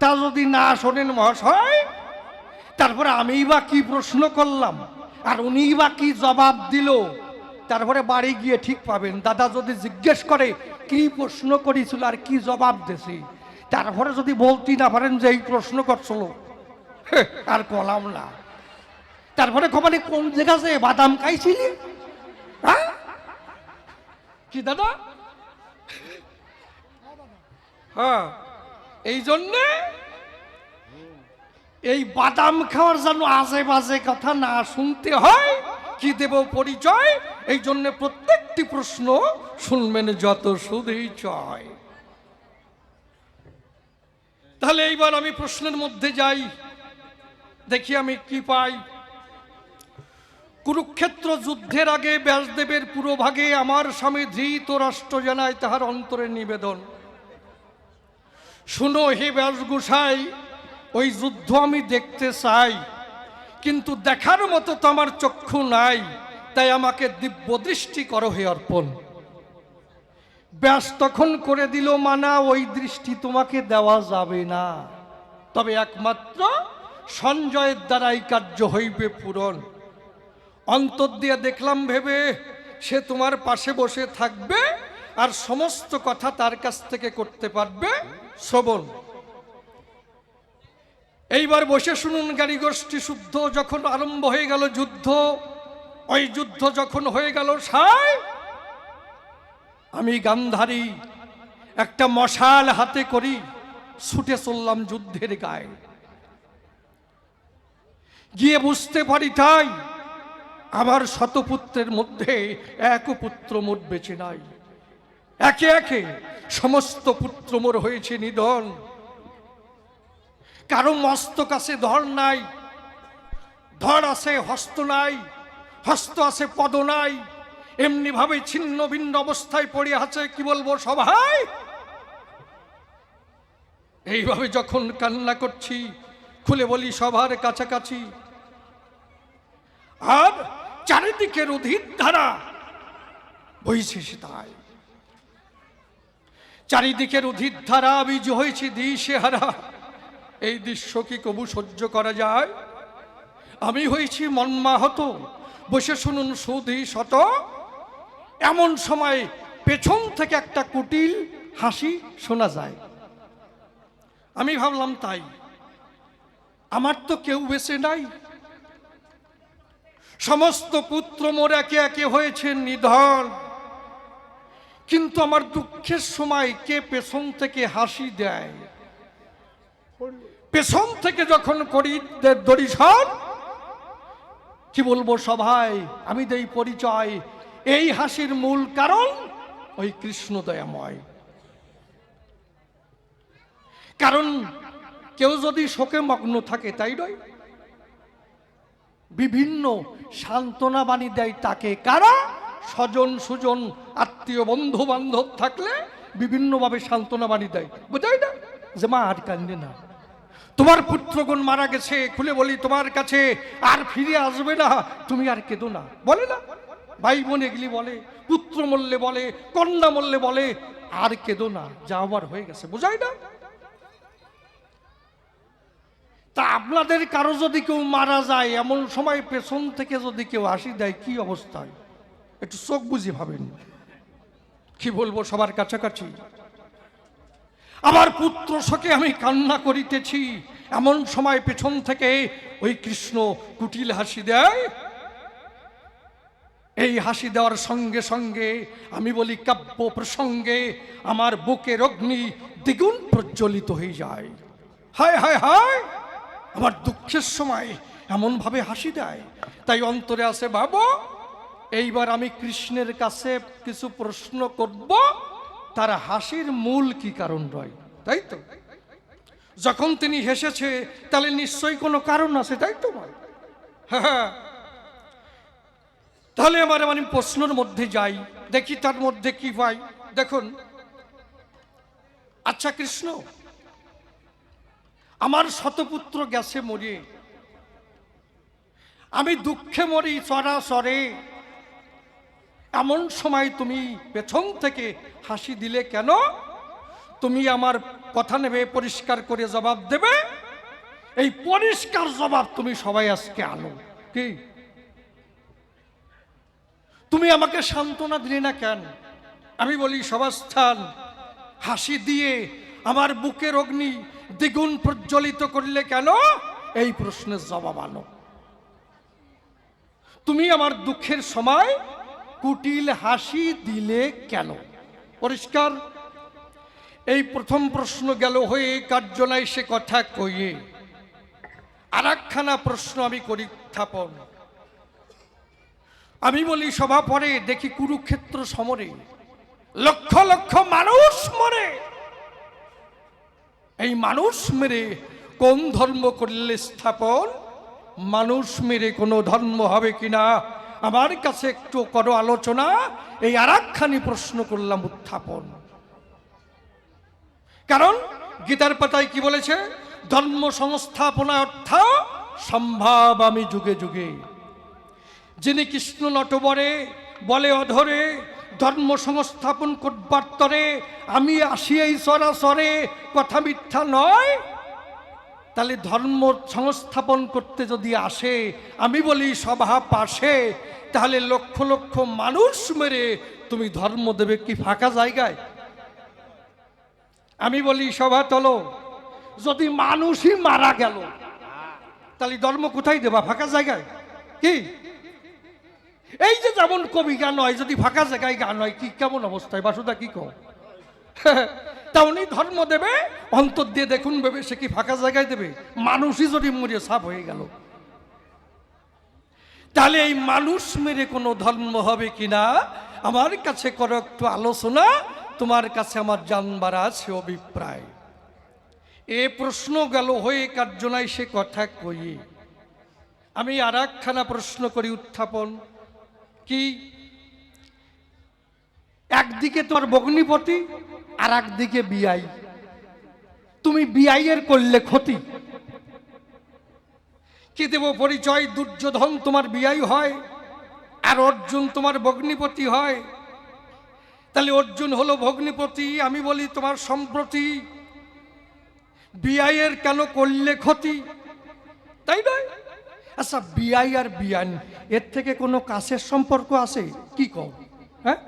তা যদি না শোনেন মহাশয়, তারপরে আমি বা কি প্রশ্ন করলাম আর উনি বা কি জবাব দিল, তারপরে বাড়ি গিয়ে ঠিক পাবেন। দাদা যদি জিজ্ঞেস করে কি প্রশ্ন করেছিল আর কি জবাব দিয়েছি, তারপরে যদি বলতে না পারেন যে এই প্রশ্ন করছিল, আর কলাম না। তারপরে কমানে কোন জায়গাতে বাদাম খাইছিলি? হ্যাঁ কি দাদা? হ্যাঁ, এই জন্যে এই বাদাম খাওয়ার জন্য আজে বাজে কথা না শুনতে হয়। কি দেব পরিচয়? এই জন্য প্রত্যেকটি প্রশ্ন শুনবেন যত শুধুই চয়। তাহলে এইবার আমি প্রশ্নের মধ্যে যাই। দেখি আমি কি পাই। কুরুক্ষেত্র যুদ্ধের আগে ব্যাসদেবের পুরোভাগে আমার স্বামী ধৃত রাষ্ট্র জানায় তাহার অন্তরের নিবেদন। শুনো হে ব্যাস গোসাই, ওই যুদ্ধ আমি দেখতে চাই, কিন্তু দেখার মতো তো আমার চক্ষু নাই, তাই আমাকে দিব্য দৃষ্টি করো হে অর্পণ। ব্যাস তখন করে দিল মানা, ওই দৃষ্টি তোমাকে দেওয়া যাবে না, তবে একমাত্র সঞ্জয়ের দ্বারাই কার্য হইবে পূরণ। অন্তর দিয়ে দেখলাম ভেবে সে তোমার পাশে বসে থাকবে আর সমস্ত কথা তার কাছ থেকে করতে পারবে শ্রবণ। এইবার বসে শুনুন জ্ঞানী গোষ্ঠী শুদ্ধ, যখন আরম্ভ হয়ে গেল যুদ্ধ, ওই যুদ্ধ যখন হয়ে গেল সাই, আমি গান্ধারী একটা মশাল হাতে করি ছুটে চললাম যুদ্ধের গায়ে। গিয়ে বুঝতে পারি তাই আমার শতপুত্রের মধ্যে এক পুত্র মোর বেঁচে নাই। একে একে সমস্ত পুত্র মোর হয়েছে নিধন। কারো মস্তক আছে ধর নাই, ধর আছে হস্ত নাই, হস্ত আছে পদ নাই, এমনি ভাবে ছিন্ন ভিন্ন অবস্থায় পড়ে আছে। কি বলবো সবাই, এইভাবে যখন কান্না করছি, খুলে বলি সবার কাছাকাছি, আর চারিদিকে রুধির ধারা বইছে তাই। চারিদিকে রুধির ধারা, বীজ হয়েছে দিশে হারা। এই দৃশ্য কি কবু সহ্য করা যায়? আমি হয়েছি মর্মাহত। বসে শুনুন সুধী শত। এমন সময় পেছন থেকে একটা কুটিল হাসি শোনা যায়। আমি ভাবলাম তাই, আমার তো কেউ বেঁচে নাই, সমস্ত পুত্র মোর একে একে হয়েছে নিধন, কিন্তু আমার দুঃখের সময় কে পেছন থেকে হাসি দেয়? পেছন থেকে যখন করি দরিশন, কি বলবো সবাই, আমি দেই পরিচয়। এই হাসির মূল কারণ ওই কৃষ্ণ দয়াময়। কারণ কেউ যদি শোকে মগ্ন থাকে, তাই নয়, বিভিন্ন সান্ত্বনা বাণী দেয় তাকে। কারা? স্বজন সুজন আত্মীয় বন্ধু বান্ধব থাকলে বিভিন্নভাবে সান্ত্বনা বাণী দেয়, বোঝাই না যে মা আর কান্দে না, তোমার পুত্রগণ মারা গেছে, খুলে বলি তোমার কাছে আর ফিরে আসবে না, তুমি আর কেঁদো না, বলে না? ভাই বোন এগুলি বলে, পুত্র মরলে বলে, কন্যা মরলে বলে আর কেঁদো না, যা আবার হয়ে গেছে, বোঝাই না? তা আপনাদের কারো যদি কেউ মারা যায়, এমন সময় পেছন থেকে যদি কেউ হাসি দেয়, কি অবস্থা হয়? একটু চোখ বুঝি ভাবেন। কি বলবো সবার কাছাকাছি। আমার পুত্র শোকে আমি কান্না করিতেছি, এমন সময় পেছন থেকে ওই কৃষ্ণ কুটিল হাসি দেয়। এই হাসি দেওয়ার সঙ্গে সঙ্গে আমি বলি কাব্য প্রসঙ্গে আমার বুকের অগ্নি দ্বিগুণ প্রজ্বলিত হয়ে যায়। হায় হায় হায়, আমার দুঃখের সময় এমন ভাবে হাসি দেয়। তাই অন্তরে আসে ভাবো, এইবার আমি কৃষ্ণের কাছে কিছু প্রশ্ন করব, তার হাসির মূল কি কারণ রয়, তাই তো? যখন তিনি হেসেছে তাহলে নিশ্চয়ই কোনো কারণ আছে, তাই তো? হ্যাঁ, তাহলে আমি প্রশ্নের মধ্যে যাই, দেখি তার মধ্যে কি পাই। দেখুন, আচ্ছা কৃষ্ণ, আমার শতপুত্র গেছে মরিয়ে, আমি দুঃখে মরি সরাসরে, এমন সময় তুমি পেছন থেকে হাসি দিলে কেন? তুমি আমার কথা নেবে, পরিষ্কার করে জবাব দেবে। এই পরিষ্কার জবাব তুমি সবাই আজকে আনো। কি তুমি আমাকে সান্ত্বনা দিলে না কেন? আমি বলি সভাস্থান, হাসি দিয়ে আমার বুকের অগ্নি দ্বিগুণ প্রজ্বলিত করলে কেন? এই প্রশ্নের জবাব আনো। তুমি আমার দুঃখের সময় কুটিল হাসি দিলে কেন? পরিষ্কার। এই প্রথম প্রশ্ন গেল হয়ে, কার্য নাই সে কথা কইয়ে। আর একখানা প্রশ্ন আমি করি উত্থাপন। আমি বলি সভা পরে দেখি কুরুক্ষেত্র সমরে লক্ষ লক্ষ মানুষ মরে। এই মানুষ মেরে কোন ধর্ম করলে স্থাপন? মানুষ মেরে কোনো ধর্ম হবে কিনা আমার কাছে একটু করো আলোচনা। এই আরেকখানি প্রশ্ন করলাম উত্থাপন। কারণ গীতার পাতায় কি বলেছে? ধর্ম সংস্থাপনা অর্থ সম্ভব আমি যুগে যুগে। যিনি কৃষ্ণ নটবরে বলে অধরে ধর্ম সংস্থাপন করবার তরে আমি আসি এই সরাসরে, কথা মিথ্যা নয়। তাহলে ধর্ম সংস্থাপন করতে যদি আসে, আমি বলি সভা পাশে, তাহলে লক্ষ লক্ষ মানুষ মেরে তুমি ধর্ম দেবে কি ফাঁকা জায়গায়? আমি বলি সভা তোলো, যদি মানুষই মারা গেল তাহলে ধর্ম কোথায় দেবা? ফাঁকা জায়গায়? কি এই যে যেমন কবি গান হয়, যদি ফাঁকা জায়গায় গান হয় কি কেমন অবস্থায়? বাসুদা কি কো? তা উনি ধর্ম দেবে অন্তর দিয়ে দেখুন ভেবে, সে কি ফাঁকা জায়গায় দেবে? মানুষই যদি মরে সাফ হয়ে গেল, তাহলে এই মানুষ মেরে কোনো ধর্ম হবে কিনা আমার কাছে করো একটু আলোচনা। তোমার কাছে আমার জানবার আছে অভিপ্রায়। এ প্রশ্ন গেল হয়ে কার্যনায় সে কথা কই। আমি আর একখানা প্রশ্ন করি উত্থাপন। কি? একদিকে তোমার ভগ্নিপতি আর একদিকে বিআই। তুমি বিআইয়ের করলে ক্ষতি। কি দেব পরিচয়? দুর্যোধন তোমার বিআই হয় আর অর্জুন তোমার ভগ্নিপতি হয়। তাহলে অর্জুন হলো ভগ্নিপতি, আমি বলি তোমার সম্প্রতি। বিআইয়ের কেন করলে ক্ষতি? তাই নয়? আচ্ছা, বিআই আর বিআন এর থেকে কোনো কাছের সম্পর্ক আছে কি কও? হ্যাঁ,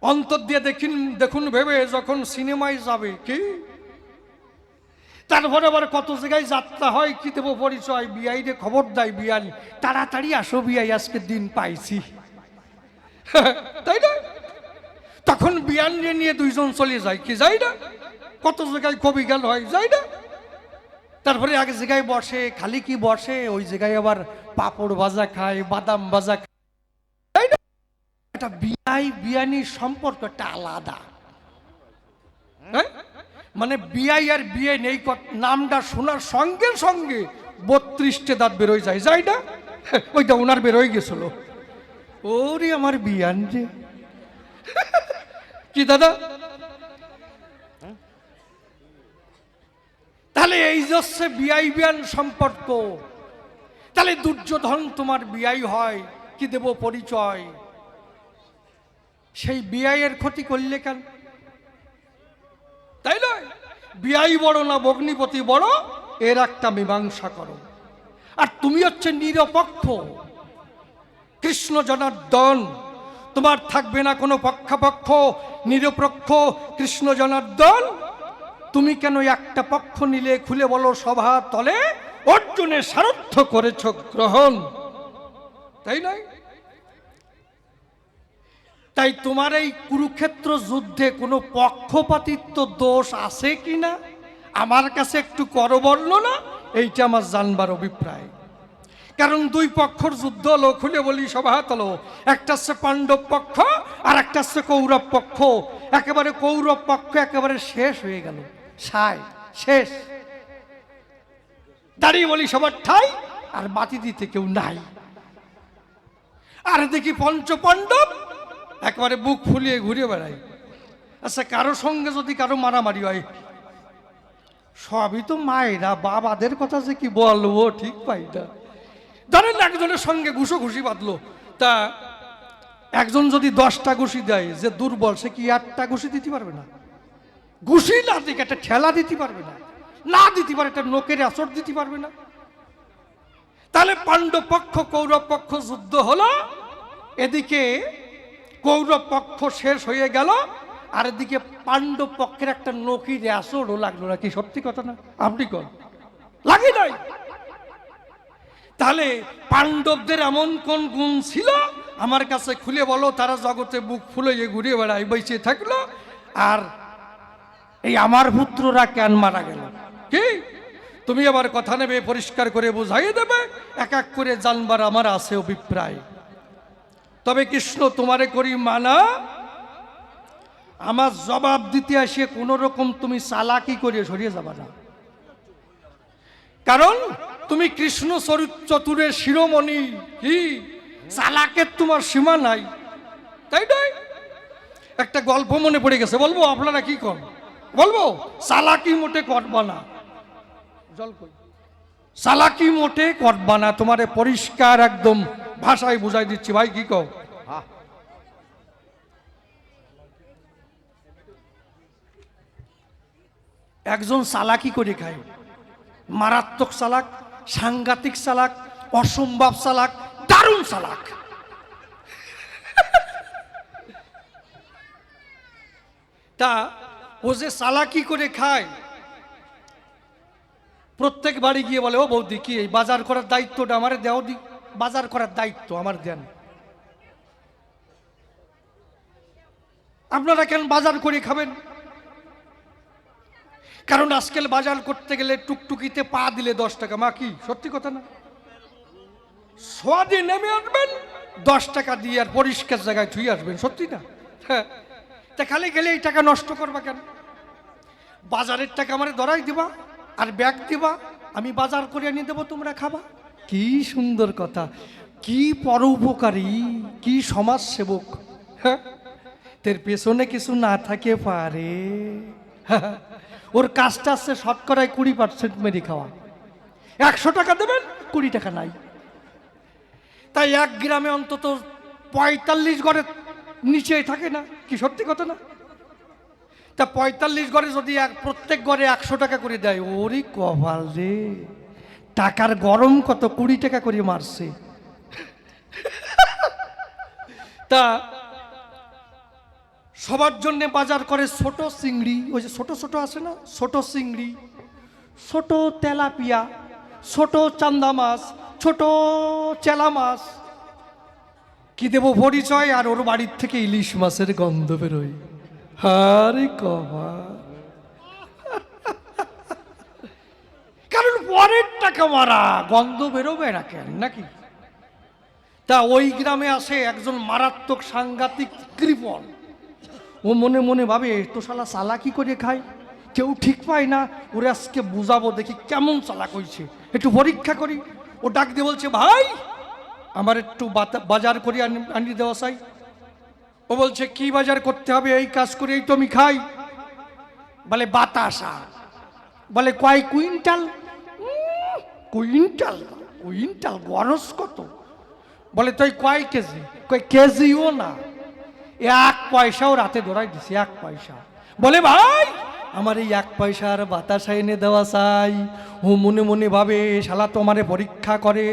অন্তর দিয়ে দেখুন ভেবে যখন সিনেমায় যাবে কি, তারপরে আবার কত জায়গায় যাত্রা হয়। কি দেবো পরিচয়? বিআই রে খবর দেয় বিআন, তাড়াতাড়ি আসো বিআই, আজকে দিন পাইছি। তাই না? তখন বিআন নিয়ে দুইজন চলে যায়, কি যায় না? কত জায়গায় কবি গান হয়, যায় না? তারপরে এক জায়গায় বসে, খালি কি বসে, ওই জায়গায় আবার পাপড় ভাজা খায়, বাদাম ভাজা খায়। তাই না? এটা বিআই বিআনির সম্পর্কটা আলাদা। হ্যাঁ, মানে বিআই আর বিআইন এই নামটা শোনার সঙ্গে সঙ্গে 32টে দাঁত বেরোয় যায়, যায় না? ওইটা ওনার বেরোয় গেছিল। ওরে আমার বিয়ান রে। কি দাদা? তাহলে এই যে বিআই বিয়ান সম্পর্ক, তাহলে দুর্যোধন তোমার বিআই হয়, কি দেব পরিচয়? সেই বিআইয়ের ক্ষতি করলে কেন? তাই নয়? বিআই বড় না ভগ্নিপতি বড়, এর একটা মীমাংসা করো। আর তুমি হচ্ছে নিরপেক্ষ কৃষ্ণ জনার্দন, তোমার থাকবে না কোনো পক্ষাপক্ষ, নিরপেক্ষ কৃষ্ণ জনার্দন। তুমি কেন একটা পক্ষ নিলে? খুলে বলো সভা তলে, অর্জুনের সারথ্য করেছ গ্রহণ, তাই নয়? তাই তোমার এই কুরুক্ষেত্র যুদ্ধে কোনো পক্ষপাতিত্ব দোষ আছে কিনা আমার কাছে একটু করো বর্ণনা। এইটা আমার জানবার অভিপ্রায়। কারণ দুই পক্ষর যুদ্ধ হলো, খুলে বলি সভা হলো, একটা হচ্ছে পাণ্ডব পক্ষ আর একটা হচ্ছে কৌরব পক্ষ। একেবারে কৌরব পক্ষ একেবারে শেষ হয়ে গেল, সায় শেষ। দাঁড়িয়ে বলি সবার ঠাই, আর বাতি দিতে কেউ নাই। আর দেখি পঞ্চপাণ্ডব একেবারে বুক ফুলিয়ে ঘুরে বেড়ায়। আচ্ছা, কারো সঙ্গে যদি কারো মারামারি হয়, সবই তো মায়েরা, বাবাদের কথা যে কি বলবো ঠিক পাই না। ধরেন একজনের সঙ্গে ঘুষি বাঁধলো, তা একজন যদি 10টা ঘুষি দেয়, যে দুর্বল সে কি 8টা ঘুষি দিতে পারবে না? ঘুষি না দিকে একটা ঠেলা দিতে পারবে না, না দিতে পারে একটা নোকের আচর দিতে পারবে না। তাহলে পাণ্ডব পক্ষ কৌরব পক্ষ যুদ্ধ হলো, এদিকে কৌরব পক্ষ শেষ হয়ে গেল, আর এদিকে পাণ্ডব পক্ষের একটা নকির আচরও লাগলো না। কি সত্যি কথা না? আপনি কোন লাগে নাই? তাহলে পাণ্ডবদের এমন কোন গুণ ছিল আমার কাছে খুলে বলো, তারা জগতে বুক ফুলিয়ে ঘুরে বেড়ায়, বেঁচে থাকলো, আর এই আমার পুত্ররা কেন মারা গেল? কি তুমি আবার কথা নেবে, পরিষ্কার করে বুঝাইয়ে দেবে, এক এক করে জানবার আমার আছে অভিপ্রায়। তবে কৃষ্ণ তোমারে করি মানা, আমার জবাব দিতে আসে কোন রকম তুমি চালাকি করে সরিয়ে যাবা না। কারণ তুমি কৃষ্ণ চতুরের শিরোমণি, কি চালাকের তোমার সীমা নাই, তাই নয়? একটা গল্প মনে পড়ে গেছে, বলবো? আপনারা কি কর বলবো? চালাকি মোটে করবা না, জল কই, চালাকি মোটে করবা না, তোমারে পরিষ্কার একদম ভাষায় বুঝাই দিচ্ছি ভাই, কি কও? একজন চালাকি করে খায়, মারাত্মক চালাক, সাংঘাতিক চালাক, অসম্ভব চালাক, দারুণ চালাক। তা ও যে চালাকি করে খায়, প্রত্যেক বাড়ি গিয়ে বলে, ও বৌদি কি এই বাজার করার দায়িত্বটা আমারে দেও, দি বাজার করার দায়িত্ব আমার দেন। আপনারা কেন বাজার করে খাবেন? কারণ আজকাল বাজার করতে গেলে টুকটুকিতে পা দিলে 10 টাকা। মা, কি সত্যি কথা না? সোয়া দিয়ে নেমে আসবেন, 10 টাকা দিয়ে আর পরিষ্কার জায়গায় ধুয়ে আসবেন, সত্যি না? হ্যাঁ, তা খালি গেলে এই টাকা নষ্ট করবা কেন? বাজারের টাকা আমারে ধরাই দিবা আর ব্যাগ দিবা, আমি বাজার করে এনে দেবো, তোমরা খাবা। কি সুন্দর কথা, কি পরোপকারী, কি সমাজ সেবক। হ্যাঁ, তোর পেছনে কিছু না থাকে পারে। ওর কাজটা আছে শতকরায় 20% মেরে খাওয়া। 100 টাকা দেবেন, 20 টাকা নাই। তাই এক গ্রামে অন্তত 45 ঘরের নিচে থাকে না, কি সত্যি কথা না? তা 45 ঘরে যদি প্রত্যেক ঘরে 100 টাকা করে দেয়, ওরে কপাল রে, টাকার গরম কত, 20 টাকা করে মারছে। তা সবার জন্য বাজার করে ছোট চিংড়ি, ওই যে ছোট ছোট আছে না, ছোট চিংড়ি, ছোট তেলাপিয়া, ছোট চান্দা মাছ, ছোট চেলা মাছ। কি দেব পরিচয়? আর ওর বাড়ির থেকে ইলিশ মাছের গন্ধ বেরোয়। আরে কবা, কারণ পরের টাকা মারা, গন্ধ বেরোবে না কেন, নাকি? তা ওই গ্রামে আসে একজন মারাত্মক সাংঘাতিক কৃপণ। ও মনে মনে ভাবে, তো শালা চালাকি করে খায়, কেউ ঠিক পায় না, ওরে আজকে বুঝাবো, দেখি কেমন চালাক হয়েছে, একটু পরীক্ষা করি। ও ডাক দিয়ে বলছে, ভাই আমার একটু বাজার করে আনি দেওয়া চাই। ও বলছে, কি বাজার করতে হবে? এই কাজ করেই তো আমি খাই। বলে, বাতাসা। বলে, কয় কুইন্টাল? কুইন্টাল? কুইন্টাল গরজ কত? বলে, তুই কয় কেজি? কয় কেজিও না, 1 পয়সাও রাতে ধরাই দিছি, 1 পয়সা। বলে, ভাই আমার এই 1 পয়সার বাতাসা এনে দেওয়া চাই। ও মনে মনে ভাবে, শালা তো আমারে পরীক্ষা করে,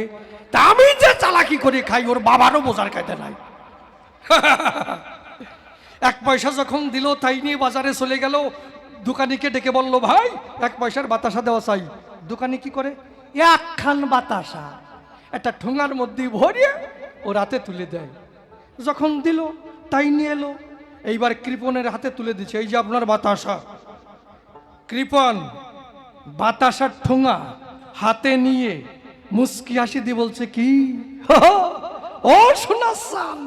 তা আমি যে চালাকি করে খাই, ওর বাবারও বোঝার খাইতে নাই। 1 পয়সা যখন দিল, তাই নিয়ে বাজারে চলে গেল। দোকানিকে ডেকে বলল, ভাই 1 পয়সার বাতাসা দেওয়া চাই। দোকানি কি করে, 1 খান বাতাসা একটা ঠোঙার মধ্যে ভরিয়ে ও রাতে তুলে দেয়। যখন দিল, তাই নিয়ে এলো। এইবার কৃপণের হাতে তুলে দিচ্ছে, এই যে আপনার বাতাসা। কৃপণ বাতাসার ঠোঙা হাতে নিয়ে মুস্কি হাসি দিয়ে বলছে, কি ও শোনাচ্ছান,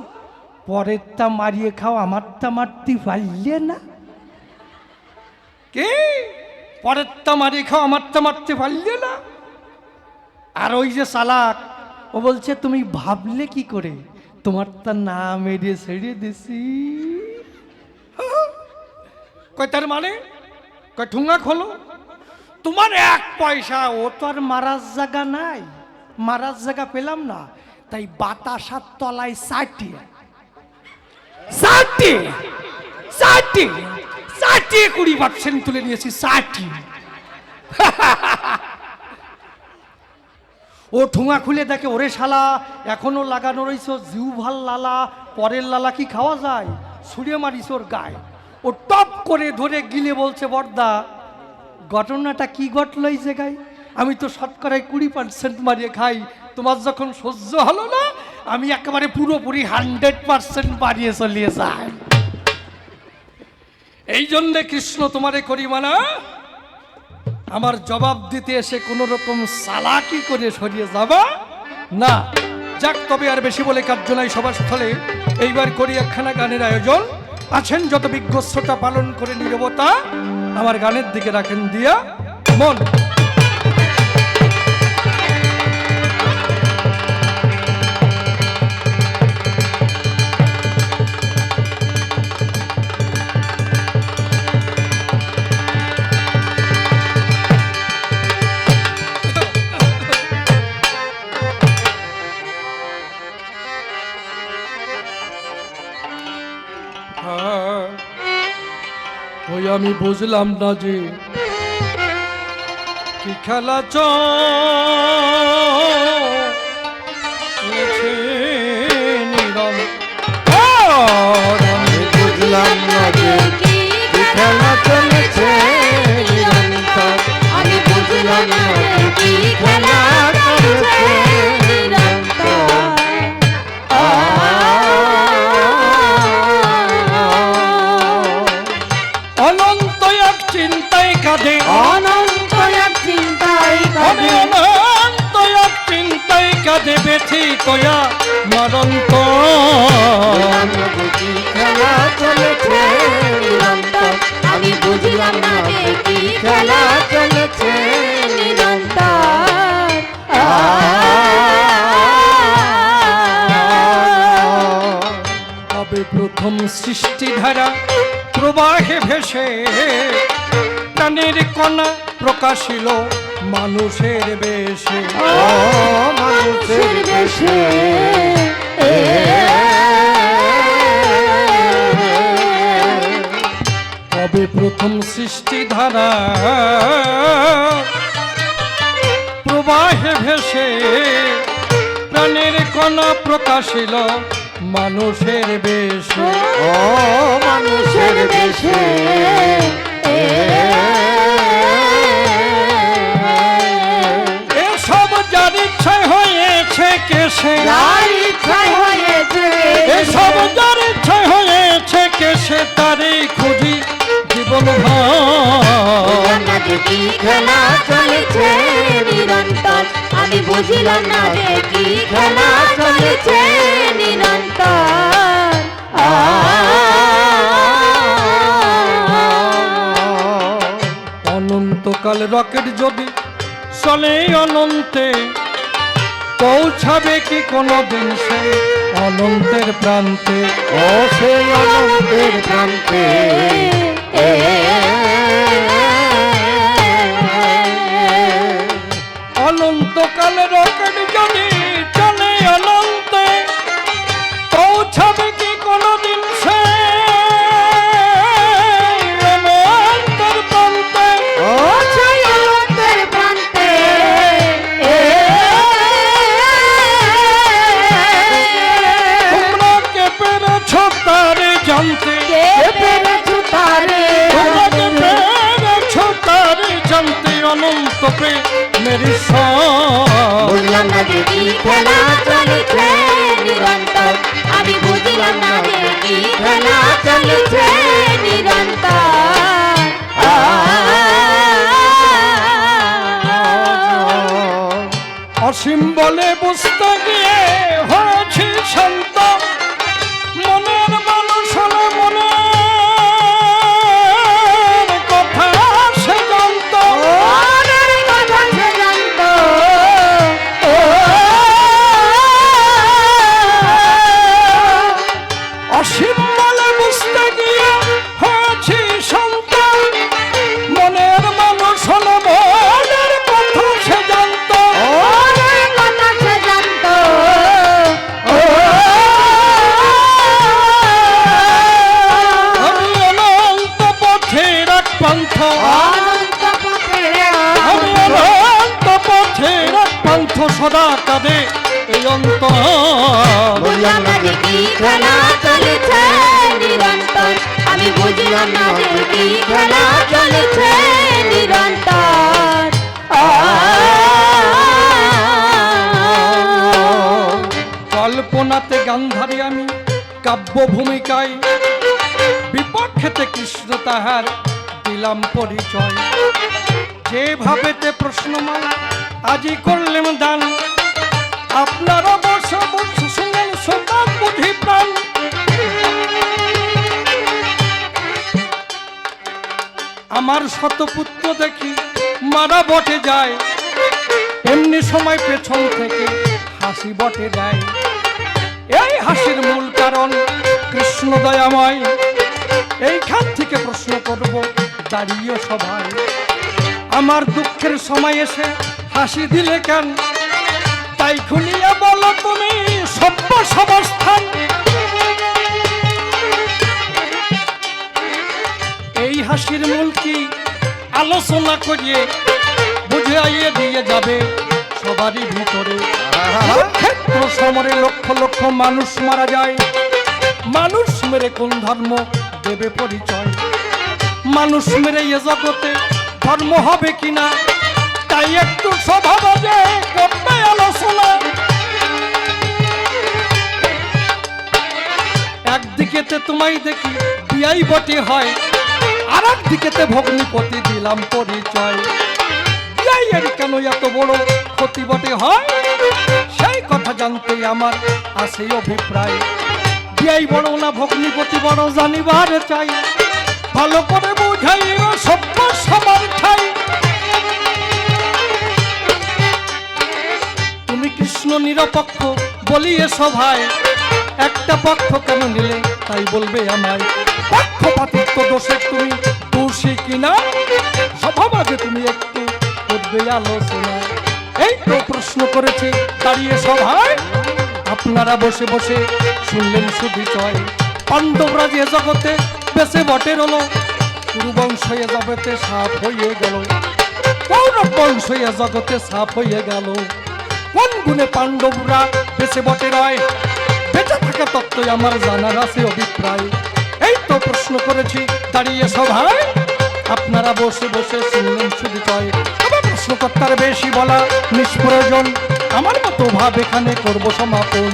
পরেরটা মারিয়ে খাও, আমারটা মারতে পারলে না? কে পরেরটা মারিয়ে খাও, আমারটা মারতে পারলে না? আর ওই যে চালাক, ও বলছে, তুমি ভাবলে কি করে, তোমারটা না মেরে ছেড়ে দিছি। কয় তার মানে? কয় ঠুঙ্গা খোলো, তোমার 1 পয়সা। ও তো আর মারার জায়গা নাই, মারার জায়গা পেলাম না, তাই বাতাসার তলায় চাটিয়ে 20% তুলে নিয়েছি। ও ঠুঙা খুলে দেখে, ওরে শালা এখনো লাগানো রয়েছে, জিউ ভাল লালা, পরের লালা কি খাওয়া যায়? ছুঁড়ে মারিস ওর গায়ে। ও টপ করে ধরে গিলে বলছে, বর্দা ঘটনাটা কি ঘটলো এই জায়গায়? আমি তো শতকরায় 20% মারিয়ে খাই, তোমার যখন সহ্য হলো না, আমি একেবারে পুরোপুরি 100% বাড়িয়ে চলিয়ে যাই। এই জন্যে কৃষ্ণ তোমারে করি মানা, আমার জবাব দিতে এসে কোন রকম চালাকি করে সরিয়ে যাবা না। যাক, তবে আর বেশি বলে কার্য নাই সভাস্থলে। এইবার করি একখানা গানের আয়োজন। আছেন যত বিজ্ঞ শ্রোতা, পালন করে নীরবতা, আমার গানের দিকে রাখেন দিয়া মন। আমি বুঝলাম না যে কি খেলা চলেছে নিরন্তর।
আমি বুঝলাম না যে কি খেলা চলেছে নিরন্তর। আমি বুঝলাম না যে কি খেলা চলেছে নিরন্তর।
অনন্ত এক চিন্তায় কাঁদে,
অনন্ত এক চিন্তায়
আমি
কাঁদে।
অনন্ত এক চিন্তায় কাঁদে বেছি কয়া মরন্ত।
কি খেলা চলেছে নিরন্তর। আমি বুঝলাম না যে কি খেলা চলেছে নিরন্তর।
তবে প্রথম সৃষ্টিধারা প্রবাহে ভেসে প্রাণের কণা প্রকাশিল মানুষের বেশে।
ও মানুষের দেশে
তবে প্রথম সৃষ্টিধারা প্রবাহে ভেসে প্রাণের কণা প্রকাশিল মানুষের বেশে।
ও মানুষের দেশে
এসব যার ইচ্ছায় হয়েছে কেসে,
যার ইচ্ছায় হয়েছে
এসব যার ইচ্ছায় হয়েছে কেসে তারই খুঁজি জীবন
বুঝলাম না যে কি খেলা চলেছে নিরন্তর। আমি বুঝলাম না যে কি খেলা চলেছে নিরন্তর।
অনন্তকাল রকেট যদি চলে অনন্তে পৌঁছাবে কি কোনোদিন সে অনন্তের প্রান্তে।
ও সেই অনন্তের প্রান্তে
অনন্তকাল রকেট যদি চলে অনন্তে পৌঁছাবে কি কোনোদিন সে অনন্তের প্রান্তে।
ও সেই অনন্তের প্রান্তে
তোমরা কে পেরেছ তারে জানতে,
কে পেরেছো তারে
তোমরা কে পেরেছ তারে জানতে অনন্ত প্রেমের সব।
বুঝলাম না যে কি খেলা চলেছে নিরন্তর। আমি বুঝলাম না যে কি খেলা চলেছে নিরন্তর।
অসীম বলে বুঝতে গিয়ে হয়েছি শান্ত, মনের মানুষ হলে মনের কথা সে জানত।
মনের কথা সে জানতো।
অসীম বলে বুঝতে গিয়ে হয়েছি শান্ত, মনের মানুষ হলে মনের কথা সে জানত।
মনের কথা সে জানতো।
আমি অনন্ত পথের এক পন্থ,
অনন্ত পথের
আমি অনন্ত পথের এক পন্থ সদা কাঁদে এই অন্তর।
বুঝলাম না যে কি খেলা চলেছে নিরন্তর। আমি বুঝলাম না যে কি খেলা চলেছে নিরন্তর।
কল্পনাতে গান্ধারী আমি কাব্য ভূমিকায় বিপক্ষেতে কৃষ্ণ তাহার দিলাম পরিচয়। যেভাবেতে প্রশ্নমান আজি করলেম দান, আপনার অবশ্য শুনেন সদা বুদ্ধি প্রাণ। আমার শতপুত্র দেখি মারা বটে যায়, এমনি সময় পেছন থেকে হাসি বটে দেয়। এই হাসির মূল কারণ কৃষ্ণ দয়াময়। এইখান থেকে প্রশ্ন করব দাঁড়িয়ে সবাই, আমার দুঃখের সময় এসে হাসি দিলে কেন? তাই খুলিয়া বলো তুমি সভ্য সবস্থান। এই হাসির মূল কি আলোচনা করিয়ে বুঝাইয়ে দিয়ে যাবে সবারই ভিতরে। ক্ষেত্র সমরে লক্ষ লক্ষ মানুষ মারা যায়, মানুষ মেরে কোন ধর্ম দেবে পরিচয়? মানুষ মেরে এ জগতে ধর্ম হবে কিনা, তাই একটু সভা বাজে করবে আলোচনা। একদিকেতে তোমায় দেখি বিয়াই বটে হয়, আর একদিকেতে ভগ্নিপতি দিলাম পরিচয়। বিয়াইয়ের কেন এত বড় ক্ষতি বটে হয়, সেই কথা জানতে আমার আছে অভিপ্রায়। বিয়াই বড় না ভগ্নিপতি বড় জানিবার চাই, ভালো করে বুঝাইব সভ্য সবার ঠাই। তুমি কৃষ্ণ নিরপেক্ষ বলিয়ে সভায়, একটা পক্ষ কেন নিলে তাই বলবে আমায়। পক্ষপাতিত্ব দোষে তুমি দোষী কিনা, সভা মাঝে তুমি একটু করবে আলোচনা। এই তো প্রশ্ন করেছে দাঁড়িয়ে সভায়, আপনারা বসে বসে শুনলেন সুবিচয়। পাণ্ডবরা যে জগতে বেঁচে বটে রলো, কুরুবংশ এ জগতে সাপ হয়ে গেল, কৌরব বংশ এ জগতে সাপ হয়ে গেল। কোন গুণে পাণ্ডবরা বেঁচে বটে রয়, বেঁচে থাকা তত্ত্বই আমার জানার আছে অভিপ্রায়। এই তো প্রশ্ন করেছি দাঁড়িয়ে সভায়, আপনারা বসে বসে শুনলেন সুবিচয়। তবে প্রশ্নকর্তার বেশি বলা নিষ্প্রয়োজন, আমার মতো ভাব এখানে করব সমাপন।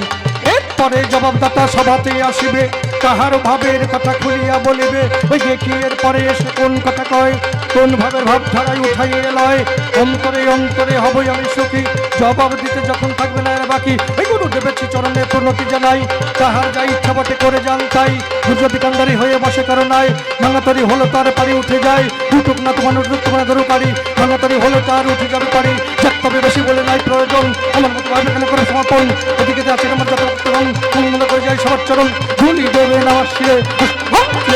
এরপরে জবাবদাতা সভাতে আসিবে, তাহার ভাবের কথা খুলিয়া বলিবে। ওই দেখি এরপরে এসে কোন কথা কয়, কোন ভাবের ভাব ধারায় উঠাইয়ে লয়। অন্তরে অন্তরে হবই আমি সুখী, জবাব দিতে যখন থাকবে না আর বাকি। এই গুরুদেবের চরণে প্রণতি জানাই, তাহার যা ইচ্ছা বটে করে যান তাই। যদি কান্দারি হয়ে বসে কারো নাই, ভাঙাতারি হলো তার পারি উঠে যায়। উঠুক না তোমার তোমার ধরো পারি, ভাঙাতারি হলো তার উঠে যাবে পারি। যাক তবে বেশি বলে নাই প্রয়োজন, আমার মতো ভাবে এখানে করে সমাপন। এদিকে আছে আমার যত রক্তগণ, মনে করে যাই সবার চরণ ধুলি দেবে আমার শিরে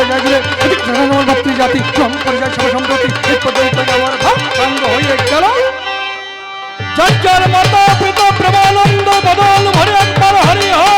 যায় গেলে। এদিকে আমার ভক্তি জাতি ভ্রমণ করে যায় সবার সম্প্রতি। এই পর্যন্ত আমার ভাব সাঙ্গ হয়ে গেল। যার যার মাতা পিতা প্রেমানন্দ বদল ভরে একবার হরি হয়।